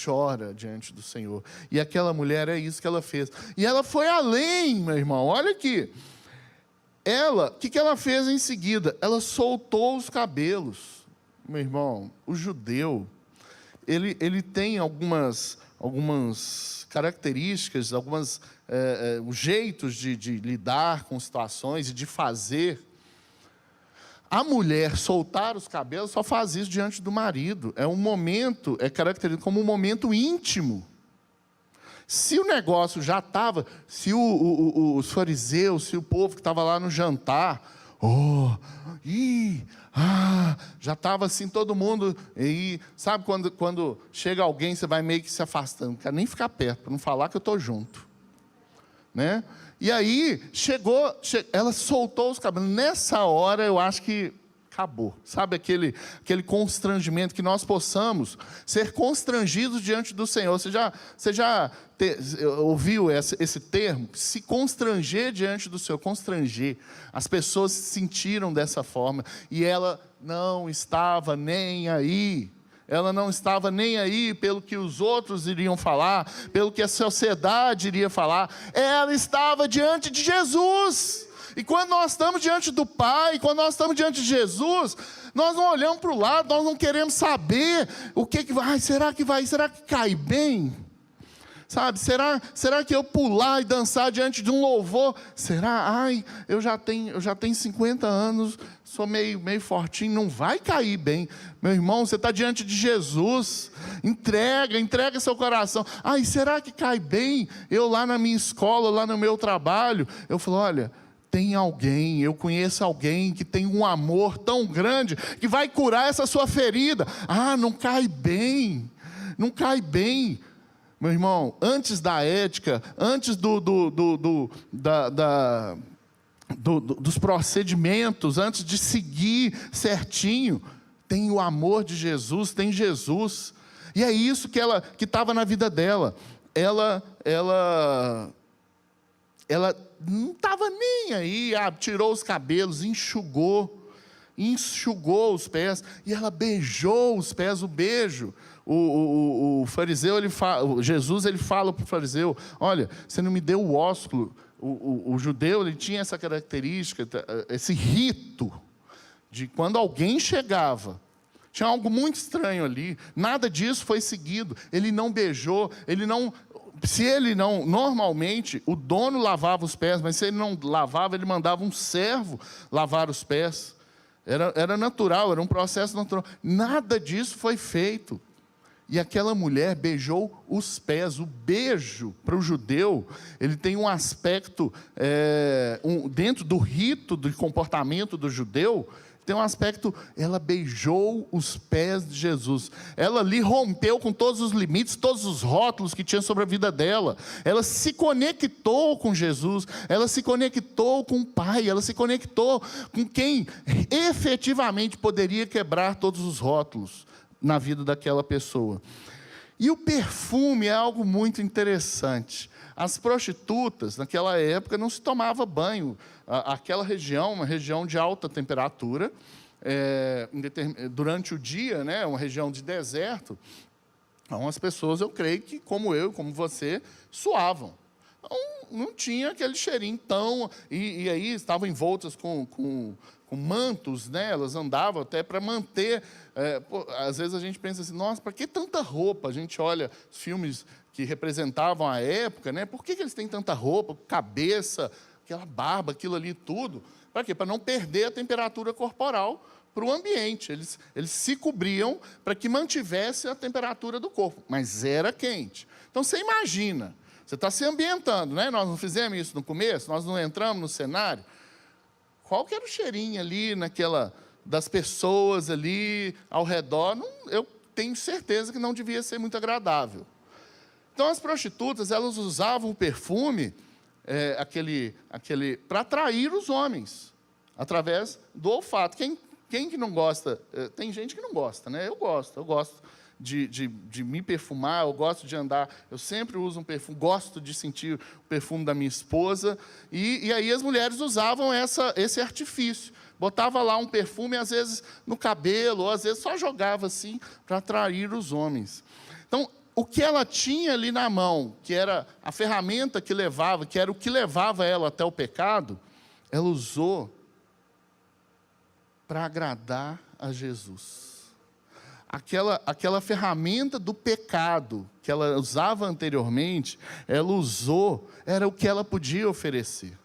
chora diante do Senhor. E aquela mulher, é isso que ela fez. E ela foi além, meu irmão. Olha aqui. O que ela fez em seguida? Ela soltou os cabelos. Meu irmão, o judeu, ele tem algumas características, jeitos de lidar com situações e de fazer. A mulher soltar os cabelos só faz isso diante do marido. É um momento, é caracterizado como um momento íntimo. Se o negócio já estava, se os fariseus, se o povo que estava lá no jantar, já estava assim todo mundo, e sabe quando chega alguém, você vai meio que se afastando, não quero nem ficar perto, para não falar que eu estou junto. Né? E aí, ela soltou os cabelos. Nessa hora, eu acho que acabou. Sabe aquele constrangimento, que nós possamos ser constrangidos diante do Senhor. Você já ouviu esse termo? Se constranger diante do Senhor, constranger. As pessoas se sentiram dessa forma, e ela não estava nem aí. Ela não estava nem aí pelo que os outros iriam falar, pelo que a sociedade iria falar. Ela estava diante de Jesus. E quando nós estamos diante do Pai, quando nós estamos diante de Jesus, nós não olhamos para o lado, nós não queremos saber o que vai, será que cai bem? Sabe, será que eu pular e dançar diante de um louvor? Será? Eu já tenho 50 anos, sou meio fortinho, não vai cair bem. Meu irmão, você está diante de Jesus, entrega seu coração. Será que cai bem? Eu lá na minha escola, lá no meu trabalho, eu falo, olha, eu conheço alguém que tem um amor tão grande, que vai curar essa sua ferida. Não cai bem. Meu irmão, antes da ética, antes dos procedimentos, antes de seguir certinho, tem o amor de Jesus, tem Jesus. E é isso que estava na vida dela. Ela não estava nem aí, tirou os cabelos, enxugou os pés, e ela beijou os pés. O beijo, o fariseu, Jesus fala para o fariseu, olha, você não me deu o ósculo. O judeu, ele tinha essa característica, esse rito, de quando alguém chegava, tinha algo muito estranho ali, nada disso foi seguido. Ele não beijou, normalmente, o dono lavava os pés, mas se ele não lavava, ele mandava um servo lavar os pés. Era natural, era um processo natural. Nada disso foi feito. E aquela mulher beijou os pés. O beijo, para o judeu, ele tem um aspecto, dentro do rito de comportamento do judeu, tem um aspecto, ela beijou os pés de Jesus. Ela ali rompeu com todos os limites, todos os rótulos que tinha sobre a vida dela. Ela se conectou com Jesus, ela se conectou com o Pai, ela se conectou com quem efetivamente poderia quebrar todos os rótulos na vida daquela pessoa. E o perfume é algo muito interessante. As prostitutas, naquela época, não se tomava banho. Aquela região, uma região de alta temperatura, durante o dia, né, uma região de deserto, as pessoas, eu creio que, como eu, como você, suavam. Então, não tinha aquele cheirinho tão... E aí estavam envoltas com mantos, né? Elas andavam até para manter... às vezes a gente pensa assim, nossa, para que tanta roupa? A gente olha os filmes que representavam a época, né? Por que eles têm tanta roupa, cabeça, aquela barba, aquilo ali tudo? Para quê? Para não perder a temperatura corporal para o ambiente. Eles se cobriam para que mantivesse a temperatura do corpo, mas era quente. Então, você imagina, você está se ambientando, né? Nós não fizemos isso no começo, nós não entramos no cenário. Qual que era o cheirinho ali, das pessoas ali ao redor? Eu tenho certeza que não devia ser muito agradável. Então, as prostitutas, elas usavam o perfume, para atrair os homens, através do olfato. Quem que não gosta? Tem gente que não gosta, né? Eu gosto de me perfumar, eu gosto de andar, eu sempre uso um perfume, gosto de sentir o perfume da minha esposa, e aí as mulheres usavam esse artifício, botava lá um perfume, às vezes no cabelo, ou às vezes só jogava assim, para atrair os homens. Então, o que ela tinha ali na mão, que era a ferramenta que levava, que era o que levava ela até o pecado, ela usou para agradar a Jesus. Aquela ferramenta do pecado que ela usava anteriormente, ela usou, era o que ela podia oferecer.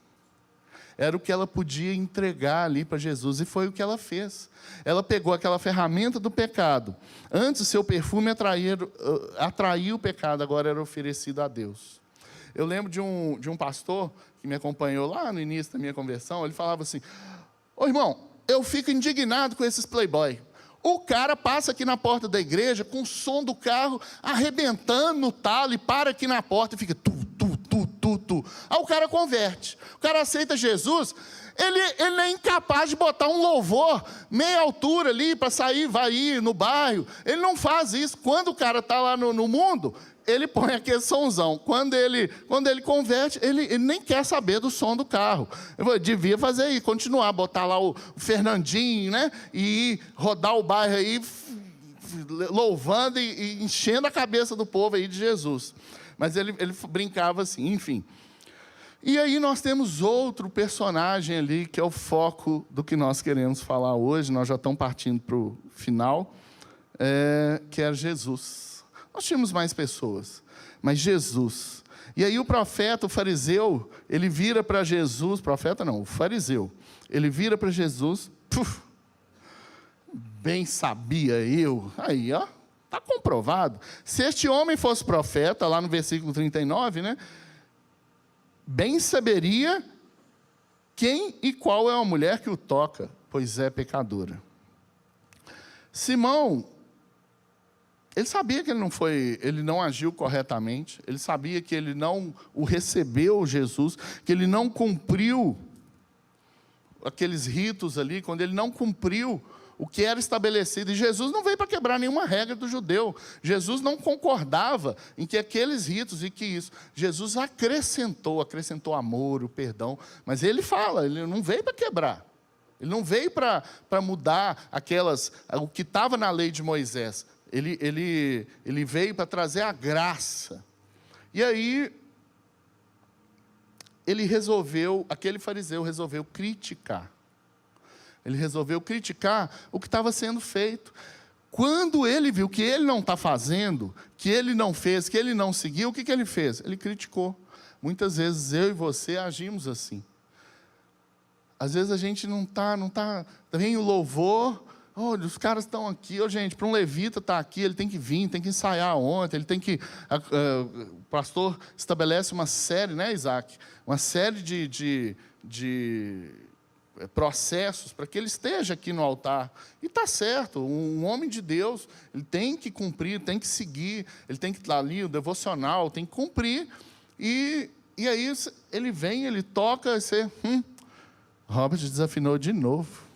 Era o que ela podia entregar ali para Jesus, e foi o que ela fez. Ela pegou aquela ferramenta do pecado. Antes, o seu perfume atraía o pecado, agora era oferecido a Deus. Eu lembro de um pastor que me acompanhou lá no início da minha conversão, ele falava assim, ô irmão, eu fico indignado com esses playboy. O cara passa aqui na porta da igreja com o som do carro arrebentando no talo e para aqui na porta e fica tu. Aí o cara converte. O cara aceita Jesus, ele é incapaz de botar um louvor meia altura ali para sair, vai ir no bairro. Ele não faz isso. Quando o cara está lá no mundo, ele põe aquele sonzão. Quando ele converte, ele nem quer saber do som do carro. Eu devia fazer isso, continuar, botar lá o Fernandinho, né? E rodar o bairro aí, louvando e enchendo a cabeça do povo aí de Jesus. Mas ele brincava assim, enfim. E aí nós temos outro personagem ali, que é o foco do que nós queremos falar hoje. Nós já estamos partindo para o final, que é Jesus. Nós tínhamos mais pessoas, mas Jesus. E aí o profeta, o fariseu, ele vira para Jesus, profeta não, o fariseu, ele vira para Jesus, bem sabia eu, aí ó, está comprovado. Se este homem fosse profeta, lá no versículo 39, né? Bem saberia quem e qual é a mulher que o toca, pois é pecadora. Simão, ele sabia que ele não agiu corretamente, ele sabia que ele não o recebeu, Jesus, que ele não cumpriu aqueles ritos ali, quando ele não cumpriu o que era estabelecido. E Jesus não veio para quebrar nenhuma regra do judeu. Jesus não concordava em que aqueles ritos e que isso. Jesus acrescentou amor, o perdão. Mas ele fala, ele não veio para quebrar. Ele não veio para mudar o que estava na lei de Moisés. Ele veio para trazer a graça. E aí, aquele fariseu resolveu criticar. Ele resolveu criticar o que estava sendo feito. Quando ele viu que ele não está fazendo, que ele não fez, que ele não seguiu, o que ele fez? Ele criticou. Muitas vezes eu e você agimos assim. Às vezes a gente não está, vem o louvor, Olha, os caras estão aqui. Gente, para um levita estar aqui, ele tem que vir, tem que ensaiar ontem, ele tem que... o pastor estabelece uma série, né, Isaac? Uma série de processos para que ele esteja aqui no altar. E está certo, um homem de Deus, ele tem que cumprir, tem que seguir, ele tem que estar ali, o devocional, tem que cumprir. E aí ele vem, ele toca, e você... Robert desafinou de novo.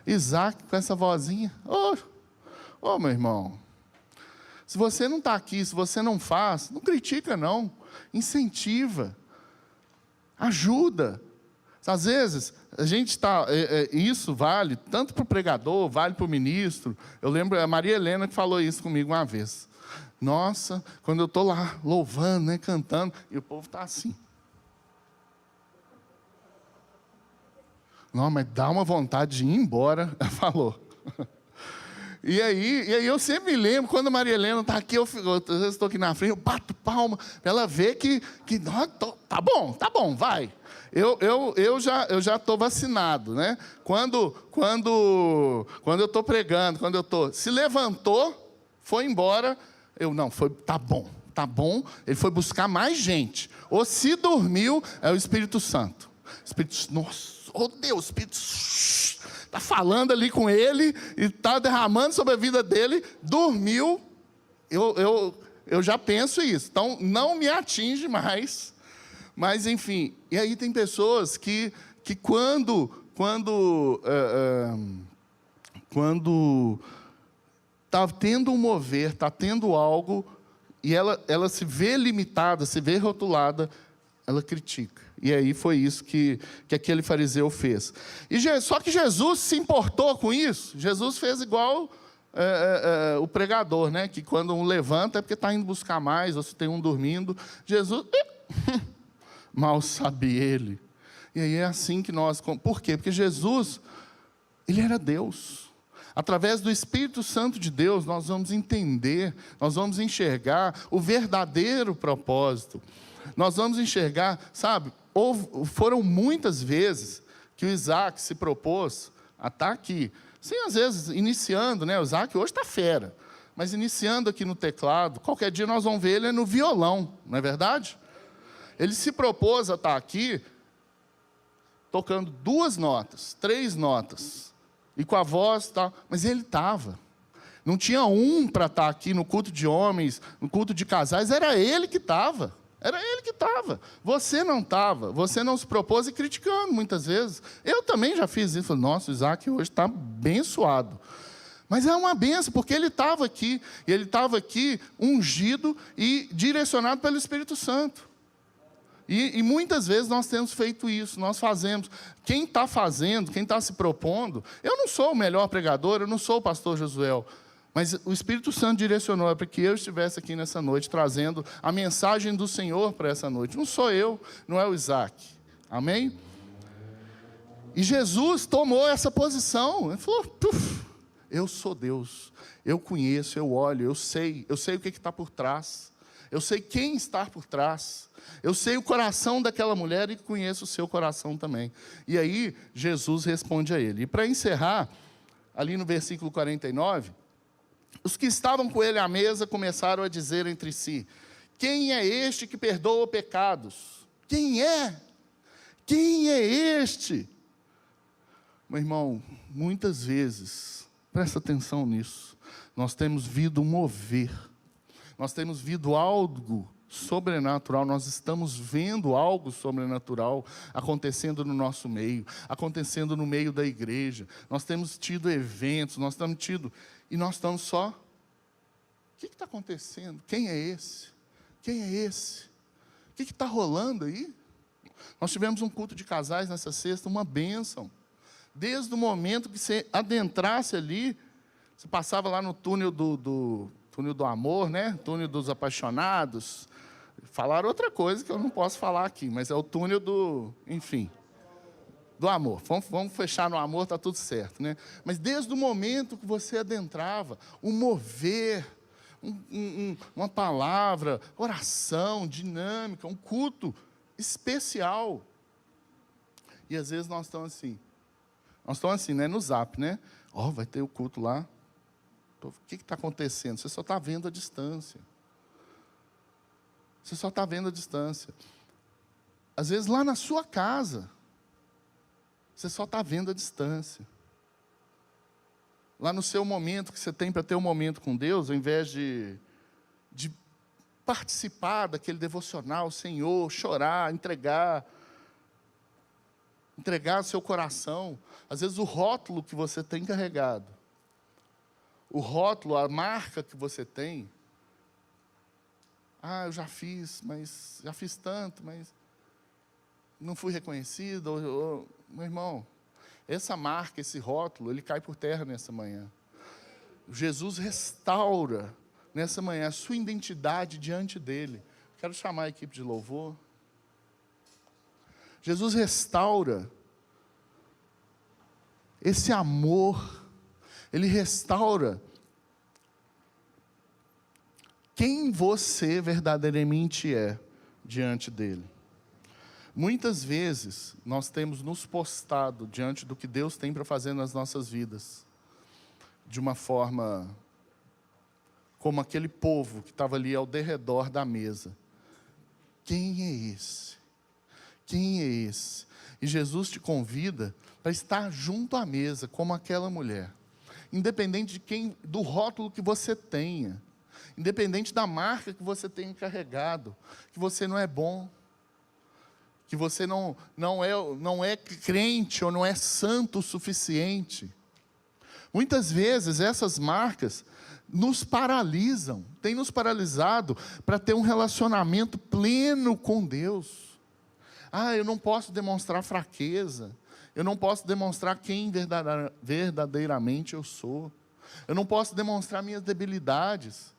Isaac com essa vozinha. Meu irmão, se você não está aqui, se você não faz, não critica não, incentiva, ajuda. Às vezes, a gente está... isso vale tanto para o pregador, vale para o ministro. Eu lembro a Maria Helena que falou isso comigo uma vez. Nossa, quando eu estou lá louvando, né, cantando, e o povo está assim. Não, mas dá uma vontade de ir embora. Ela falou. E aí eu sempre me lembro, quando a Maria Helena está aqui, às vezes estou aqui na frente, eu bato palma, para ela ver que tá bom, vai. Eu já estou vacinado, né? Quando eu estou pregando, se levantou, foi embora, tá bom, ele foi buscar mais gente. Ou se dormiu, é o Espírito Santo. Nossa. Deus, o Espírito está falando ali com ele e está derramando sobre a vida dele, dormiu, eu já penso isso, então não me atinge mais, mas enfim, e aí tem pessoas que quando está tendo um mover, está tendo algo, e ela se vê limitada, se vê rotulada, ela critica. E aí foi isso que aquele fariseu fez. Só que Jesus se importou com isso. Jesus fez igual o pregador, né? Que quando um levanta é porque está indo buscar mais, ou se tem um dormindo. Jesus, mal sabe ele. E aí é assim que nós... Por quê? Porque Jesus, ele era Deus. Através do Espírito Santo de Deus, nós vamos entender, nós vamos enxergar o verdadeiro propósito. Nós vamos enxergar, sabe, foram muitas vezes que o Isaac se propôs a estar aqui. Sim, às vezes, iniciando, né? O Isaac hoje está fera, mas iniciando aqui no teclado, qualquer dia nós vamos ver ele no violão, não é verdade? Ele se propôs a estar aqui, tocando 2 notas, 3 notas, e com a voz e tal, mas ele estava. Não tinha um para estar aqui no culto de homens, no culto de casais, era ele que estava. Era ele que estava. Você não estava. Você não se propôs e criticando muitas vezes. Eu também já fiz isso. Falei, nossa, o Isaac hoje está abençoado. Mas é uma benção, porque ele estava aqui. E ele estava aqui ungido e direcionado pelo Espírito Santo. E muitas vezes nós temos feito isso. Nós fazemos. Quem está fazendo, quem está se propondo... Eu não sou o melhor pregador, eu não sou o pastor Josué. Mas o Espírito Santo direcionou para que eu estivesse aqui nessa noite, trazendo a mensagem do Senhor para essa noite. Não sou eu, não é o Isaac. Amém? E Jesus tomou essa posição. Ele falou, eu sou Deus. Eu conheço, eu olho, eu sei o que está por trás. Eu sei quem está por trás. Eu sei o coração daquela mulher e conheço o seu coração também. E aí, Jesus responde a ele. E para encerrar, ali no versículo 49... Os que estavam com ele à mesa começaram a dizer entre si, quem é este que perdoa pecados? Quem é? Quem é este? Meu irmão, muitas vezes, presta atenção nisso, nós temos visto um mover, nós temos visto algo sobrenatural, nós estamos vendo algo sobrenatural acontecendo no nosso meio, acontecendo no meio da igreja, nós temos tido eventos, e nós estamos só, o que está acontecendo? Quem é esse? Quem é esse? O que está rolando aí? Nós tivemos um culto de casais nessa sexta, uma bênção. Desde o momento que você adentrasse ali, você passava lá no túnel túnel do amor, né? Túnel dos apaixonados. Falaram outra coisa que eu não posso falar aqui, mas é o túnel enfim... do amor. Vamos fechar no amor, está tudo certo, né? Mas desde o momento que você adentrava, um mover, uma palavra, oração, dinâmica, um culto especial. E às vezes nós estamos assim, né? No zap, né? Vai ter o culto lá. O que está acontecendo? Você só está vendo a distância. Você só está vendo a distância. Às vezes lá na sua casa, você só está vendo a distância. Lá no seu momento que você tem para ter um momento com Deus, ao invés de participar daquele devocional, Senhor, chorar, entregar o seu coração. Às vezes o rótulo que você tem carregado, o rótulo, a marca que você tem, eu já fiz tanto, mas não fui reconhecido. Meu irmão, essa marca, esse rótulo, ele cai por terra nessa manhã. Jesus restaura nessa manhã a sua identidade diante dele. Quero chamar a equipe de louvor. Jesus restaura esse amor. Ele restaura quem você verdadeiramente é diante dele. Muitas vezes, nós temos nos postado diante do que Deus tem para fazer nas nossas vidas, de uma forma como aquele povo que estava ali ao derredor da mesa. Quem é esse? Quem é esse? E Jesus te convida para estar junto à mesa, como aquela mulher. Independente do rótulo que você tenha, independente da marca que você tenha carregado, que você não é bom, que você não é crente ou não é santo o suficiente. Muitas vezes essas marcas nos paralisam, têm nos paralisado para ter um relacionamento pleno com Deus. Eu não posso demonstrar fraqueza, eu não posso demonstrar quem verdadeiramente eu sou, eu não posso demonstrar minhas debilidades.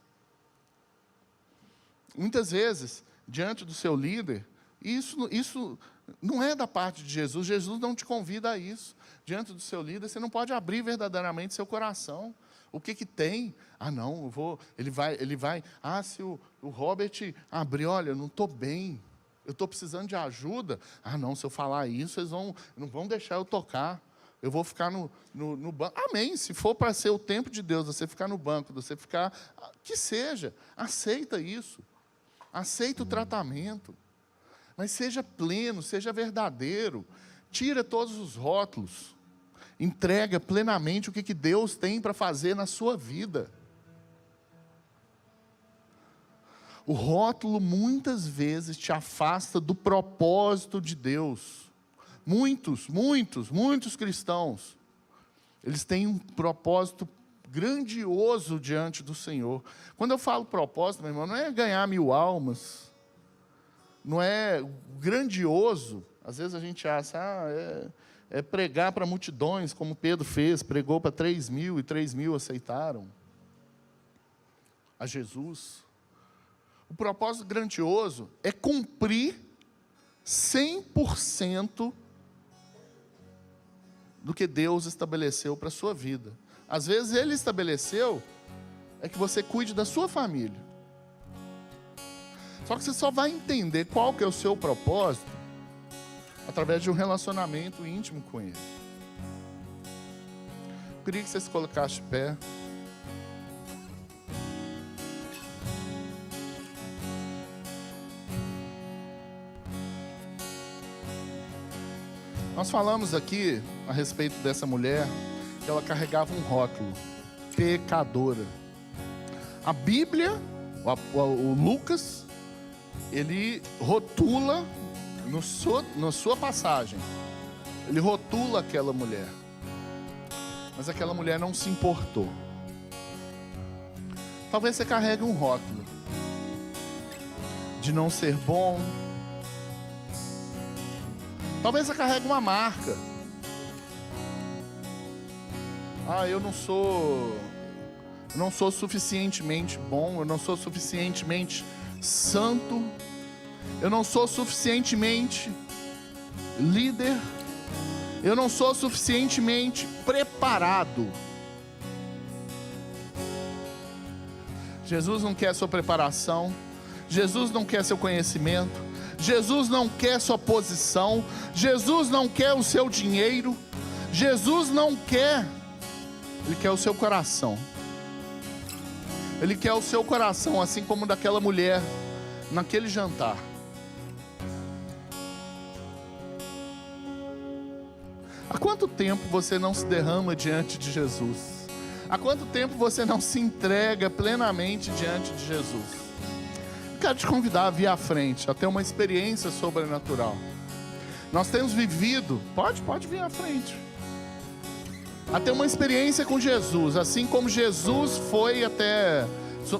Muitas vezes, diante do seu líder, isso não é da parte de Jesus. Jesus não te convida a isso. Diante do seu líder, você não pode abrir verdadeiramente seu coração. O que tem? Não, ele vai. Se o Robert abrir, olha, eu não estou bem, eu estou precisando de ajuda. Não, se eu falar isso, eles não vão deixar eu tocar. Eu vou ficar no banco. Amém, se for para ser o tempo de Deus, você ficar no banco, você ficar, que seja, aceita isso. Aceita o tratamento. Mas seja pleno, seja verdadeiro. Tira todos os rótulos. Entrega plenamente o que Deus tem para fazer na sua vida. O rótulo muitas vezes te afasta do propósito de Deus. Muitos cristãos, eles têm um propósito grandioso diante do Senhor. Quando eu falo propósito, meu irmão, não é ganhar 1000 almas, não é grandioso. Às vezes a gente acha, é pregar para multidões, como Pedro fez, pregou para 3.000 e 3.000 aceitaram a Jesus. O propósito grandioso é cumprir 100% do que Deus estabeleceu para a sua vida. Às vezes Ele estabeleceu que você cuide da sua família. Só que você só vai entender qual que é o seu propósito através de um relacionamento íntimo com Ele. Eu queria que você se colocasse de pé. Nós falamos aqui a respeito dessa mulher, que ela carregava um rótulo, pecadora. A Bíblia, o Lucas, ele rotula, na sua passagem, ele rotula aquela mulher. Mas aquela mulher não se importou. Talvez você carregue um rótulo de não ser bom. Talvez você carregue uma marca. Eu não sou suficientemente bom, eu não sou suficientemente santo, eu não sou suficientemente líder, eu não sou suficientemente preparado. Jesus não quer sua preparação, Jesus não quer seu conhecimento, Jesus não quer sua posição, Jesus não quer o seu dinheiro, Jesus não quer Ele quer o seu coração. Ele quer o seu coração, assim como daquela mulher naquele jantar. Há quanto tempo você não se derrama diante de Jesus? Há quanto tempo você não se entrega plenamente diante de Jesus? Quero te convidar a vir à frente, a ter uma experiência sobrenatural. Nós temos vivido, pode vir à frente, a ter uma experiência com Jesus, assim como Jesus foi até,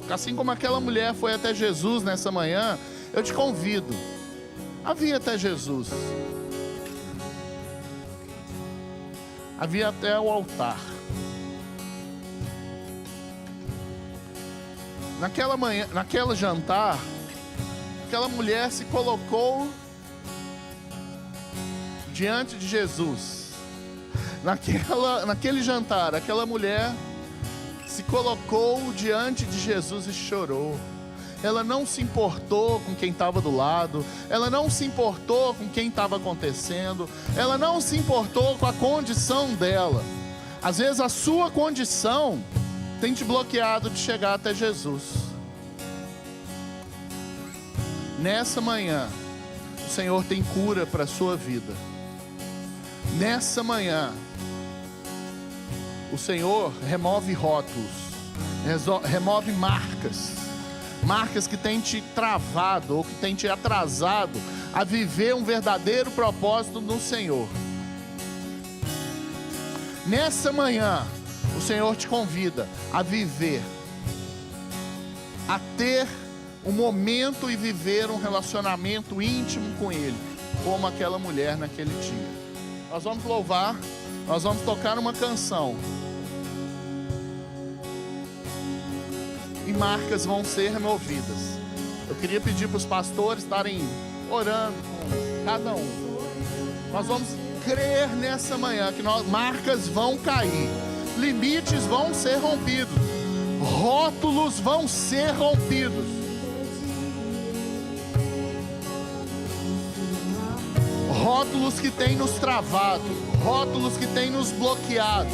assim como aquela mulher foi até Jesus nessa manhã. Eu te convido a vir até Jesus, a vir até o altar. Naquela manhã, naquele jantar, aquela mulher se colocou diante de Jesus. Naquele jantar, aquela mulher se colocou diante de Jesus e chorou. Ela não se importou com quem estava do lado, ela não se importou com quem estava acontecendo, ela não se importou com a condição dela. Às vezes a sua condição tem te bloqueado de chegar até Jesus. Nessa manhã, o Senhor tem cura para a sua vida. Nessa manhã, o Senhor remove rótulos, remove marcas que têm te travado ou que têm te atrasado a viver um verdadeiro propósito no Senhor. Nessa manhã, o Senhor te convida a viver, a ter um momento e viver um relacionamento íntimo com Ele, como aquela mulher naquele dia. Nós vamos louvar, nós vamos tocar uma canção, e marcas vão ser removidas. Eu queria pedir para os pastores estarem orando com cada um. Nós vamos crer nessa manhã que marcas vão cair, limites vão ser rompidos, rótulos vão ser rompidos. Rótulos que têm nos travado, rótulos que têm nos bloqueado.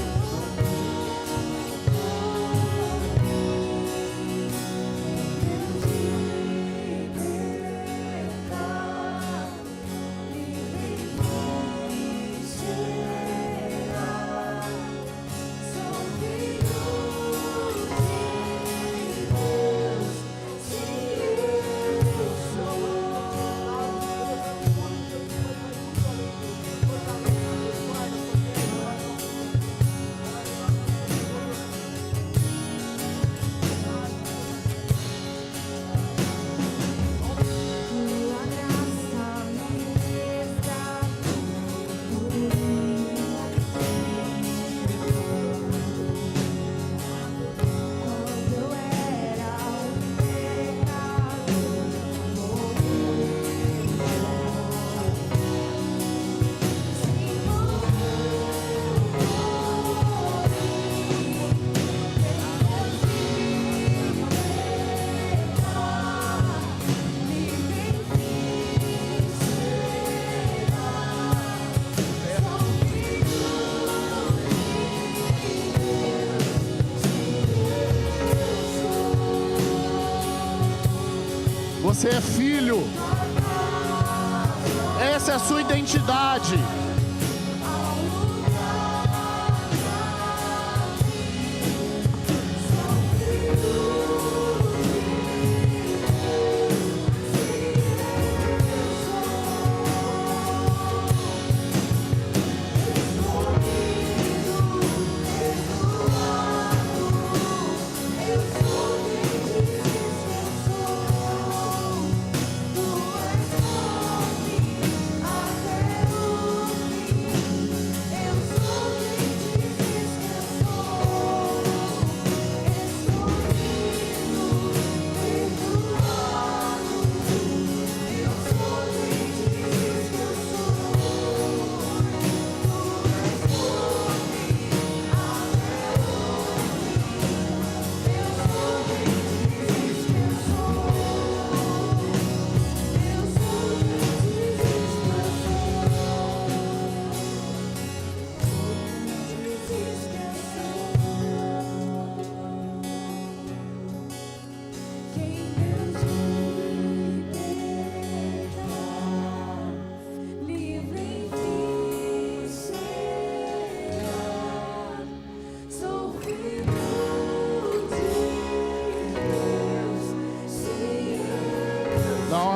Você é filho. Essa é a sua identidade.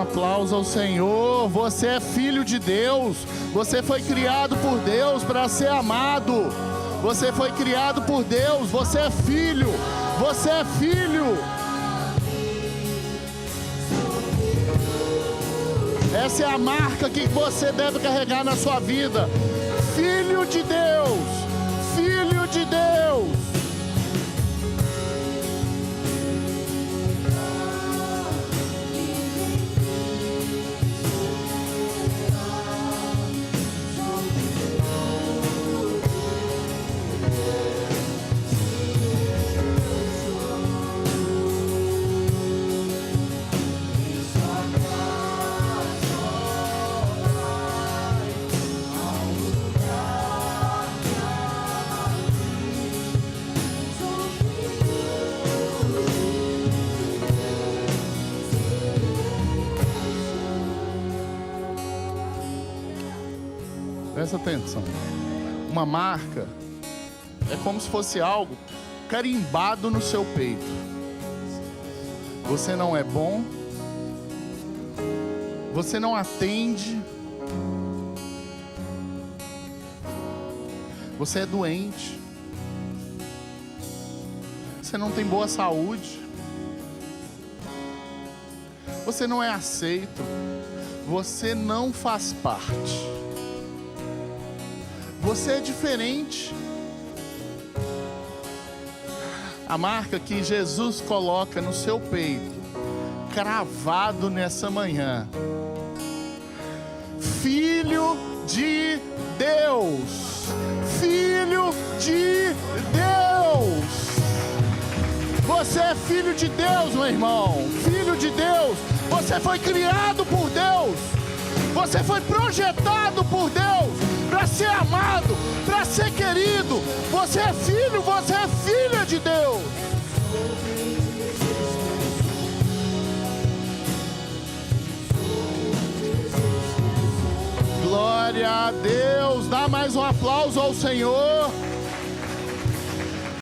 um aplauso ao Senhor. Você é filho de Deus. Você foi criado por Deus para ser amado. Você foi criado por Deus. Você é filho. Você é filho. Essa é a marca que você deve carregar na sua vida. Filho de Deus. Filho de Deus. Presta atenção. Uma marca é como se fosse algo carimbado no seu peito. Você não é bom. Você não atende. Você é doente. Você não tem boa saúde. Você não é aceito. Você não faz parte. Você é diferente. A marca que Jesus coloca no seu peito, cravado nessa manhã: Filho de Deus. Filho de Deus. Você é filho de Deus, meu irmão. Filho de Deus. Você foi criado por Deus. Você foi projetado por Deus para ser amado, para ser querido. Você é filho, você é filha de Deus. Glória a Deus. Dá mais um aplauso ao Senhor.